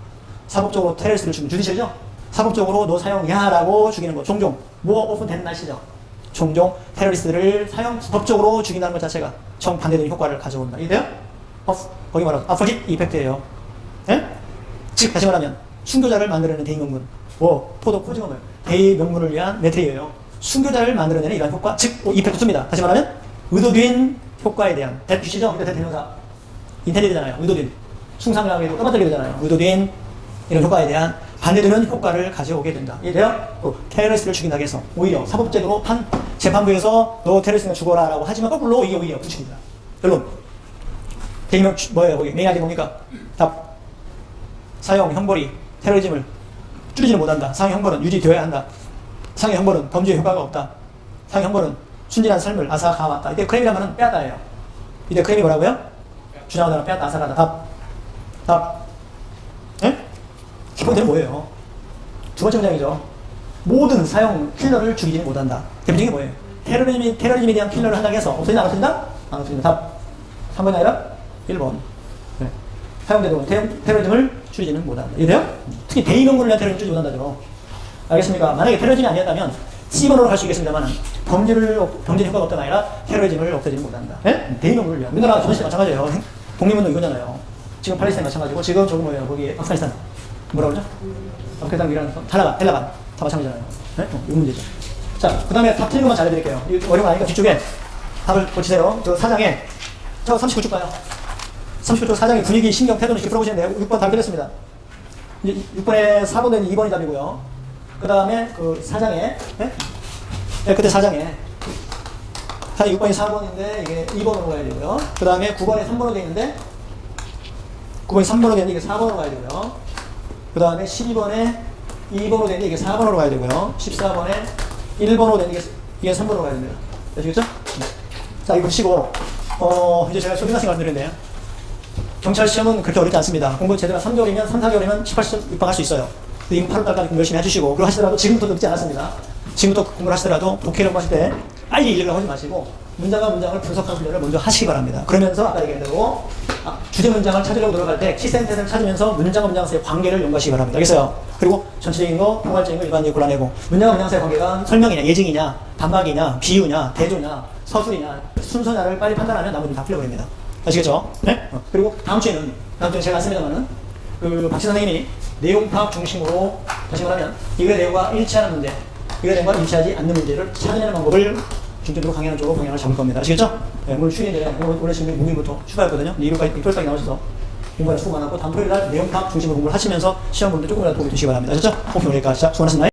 사법적으로 테러리스트를 죽이는 주디셜이죠. 사법적으로 너 사형야라고 죽이는 거. 종종. more often than not이죠. 종종 테러리스트를 법적으로 죽인다는 것 자체가 정반대되는 효과를 가져온다. 이해돼요? 거기 말하면 opposite effect예요. 예? 즉 다시 말하면 순교자를 만들어내는 대의명분. 포도 코징어 뭐예요? 대의명분을 위한 매트리예요. 순교자를 만들어내는 이러한 효과, 즉 이펙트입니다. 다시 말하면 의도된 효과에 대한 대표시죠. 대명사 인텐디드잖아요. 의도된 숭상을 떠받들게 되잖아요. 의도된 이런 효과에 대한 반대되는 효과를 가져오게 된다. 이해돼요? 테러리스트를 죽인다고 해서 오히려 사법적으로 재판부에서 너 테러리스트가 죽어라 라고 하지만 거꾸로 이게 오히려 부추깁니다. 결론. 대의명 뭐예요? 거기 메인하게 뭡니까? 답. 사형, 형벌이 테러리즘을 줄이지는 못한다. 사형, 형벌은 유지되어야 한다. 사형, 형벌은 범죄의 효과가 없다. 사형, 형벌은 순진한 삶을 아사가왔다. 이때 크레임이란 말은 빼앗다예요. 이때 크레임이 뭐라고요? 주장하다는 빼앗다, 아사가다. 답. 예? 기본대로 뭐예요? 두 번째 문장이죠. 모든 사형 킬러를 죽이지는 못한다. 대표적인 게 뭐예요? 테러리즘에 대한 킬러를 한다고 해서 없어진다, 안 없어진다? 안 없어진다. 답. 3번이 아니라 1번. 네. 사용되도록 테러리즘을 줄이지는 못한다. 이해돼요? 특히 대의명분을 위한 테러리즘을 줄이지 못한다죠. 알겠습니까? 만약에 테러리즘이 아니었다면 C번호로 갈 수 있겠습니다만 범죄의 효과가 없다가 아니라 테러리즘을 없애지는 못한다. 네? 대의명분을 위한. 우리나라 전시대 마찬가지예요. 독립운동 이거잖아요. 지금 팔레스타인 마찬가지고 지금 저거 뭐예요? 거기 아프가니스탄. 뭐라고 그러죠? 아프가니스탄 이란 탈라반. 다 마찬가지잖아요. 네? 이 문제죠. 자, 그 다음에 답 틀린 것만 잘해드릴게요. 어려운 거 아니니까 뒤쪽에 답을 고치세요. 저 4장에 저 39쪽 봐요. 39쪽 4장의 분위기, 신경, 태도는 이렇게 풀어보시는데 6번 답 끝냈습니다. 6번에 4번에 2번이 답이고요. 그 다음에 그 4장에 네? 네, 그때 4장에 6번이 4번인데 이게 2번으로 가야 되고요. 그 다음에 9번에 3번으로 되어 있는데 9번이 3번으로 되는데 이게 4번으로 가야 되고요. 그 다음에 12번에 2번으로 되는데 이게 4번으로 가야 되고요. 14번에 1번으로 되는데 이게 3번으로 가야 됩니다. 아시겠죠? 네. 자, 이거 보시고 이제 제가 초등학생 말씀드렸는데요. 경찰 시험은 그렇게 어렵지 않습니다. 공부 제대로 3개월이면 4개월이면 18점 입학할 수 있어요. 이미 8월달까지 공부 열심히 해주시고, 그리고 하시더라도 지금부터 늦지 않았습니다. 지금부터 공부를 하시더라도 독해를 하실 때 빨리 읽으려고 하지 마시고 문장과 문장을 분석하는 훈련을 먼저 하시기 바랍니다. 그러면서 아까 얘기한 대로 주제 문장을 찾으려고 들어갈 때 키센텐스를 찾으면서 문장과 문장 사이의 관계를 연구하시기 바랍니다. 알겠어요? 그리고 전체적인 거, 포괄적인 거, 일반적인 거 골라내고 문장과 문장 사이의 관계가 설명이냐, 예증이냐, 반박이냐, 비유냐, 대조냐, 서술이냐, 순서냐를 빨리 판단하면 나머지는 다 풀려버립니다. 아시겠죠? 네? 그리고 다음 주에는 제가 안 씁니다만은 그 박씨 선생님이 내용 파악 중심으로 다시 말하면 이거의 내용과 일치하는 문제, 이거의 내용과 일치하지 않는 문제를 찾아내는 방법을 중점적으로 강의하는 쪽으로 방향을 잡을 겁니다. 아시겠죠? 네, 오늘 휴일인데 오늘 지금 목요일부터 휴가였거든요. 일요일까지 나오셔서 공부가 수고 많았고 다음 토요일 날 내용 파악 중심으로 공부를 하시면서 시험 보는데 조금이라도 도움이 되시기 바랍니다. 아시겠죠? 오케이, 여기까지. 수고하셨습니다.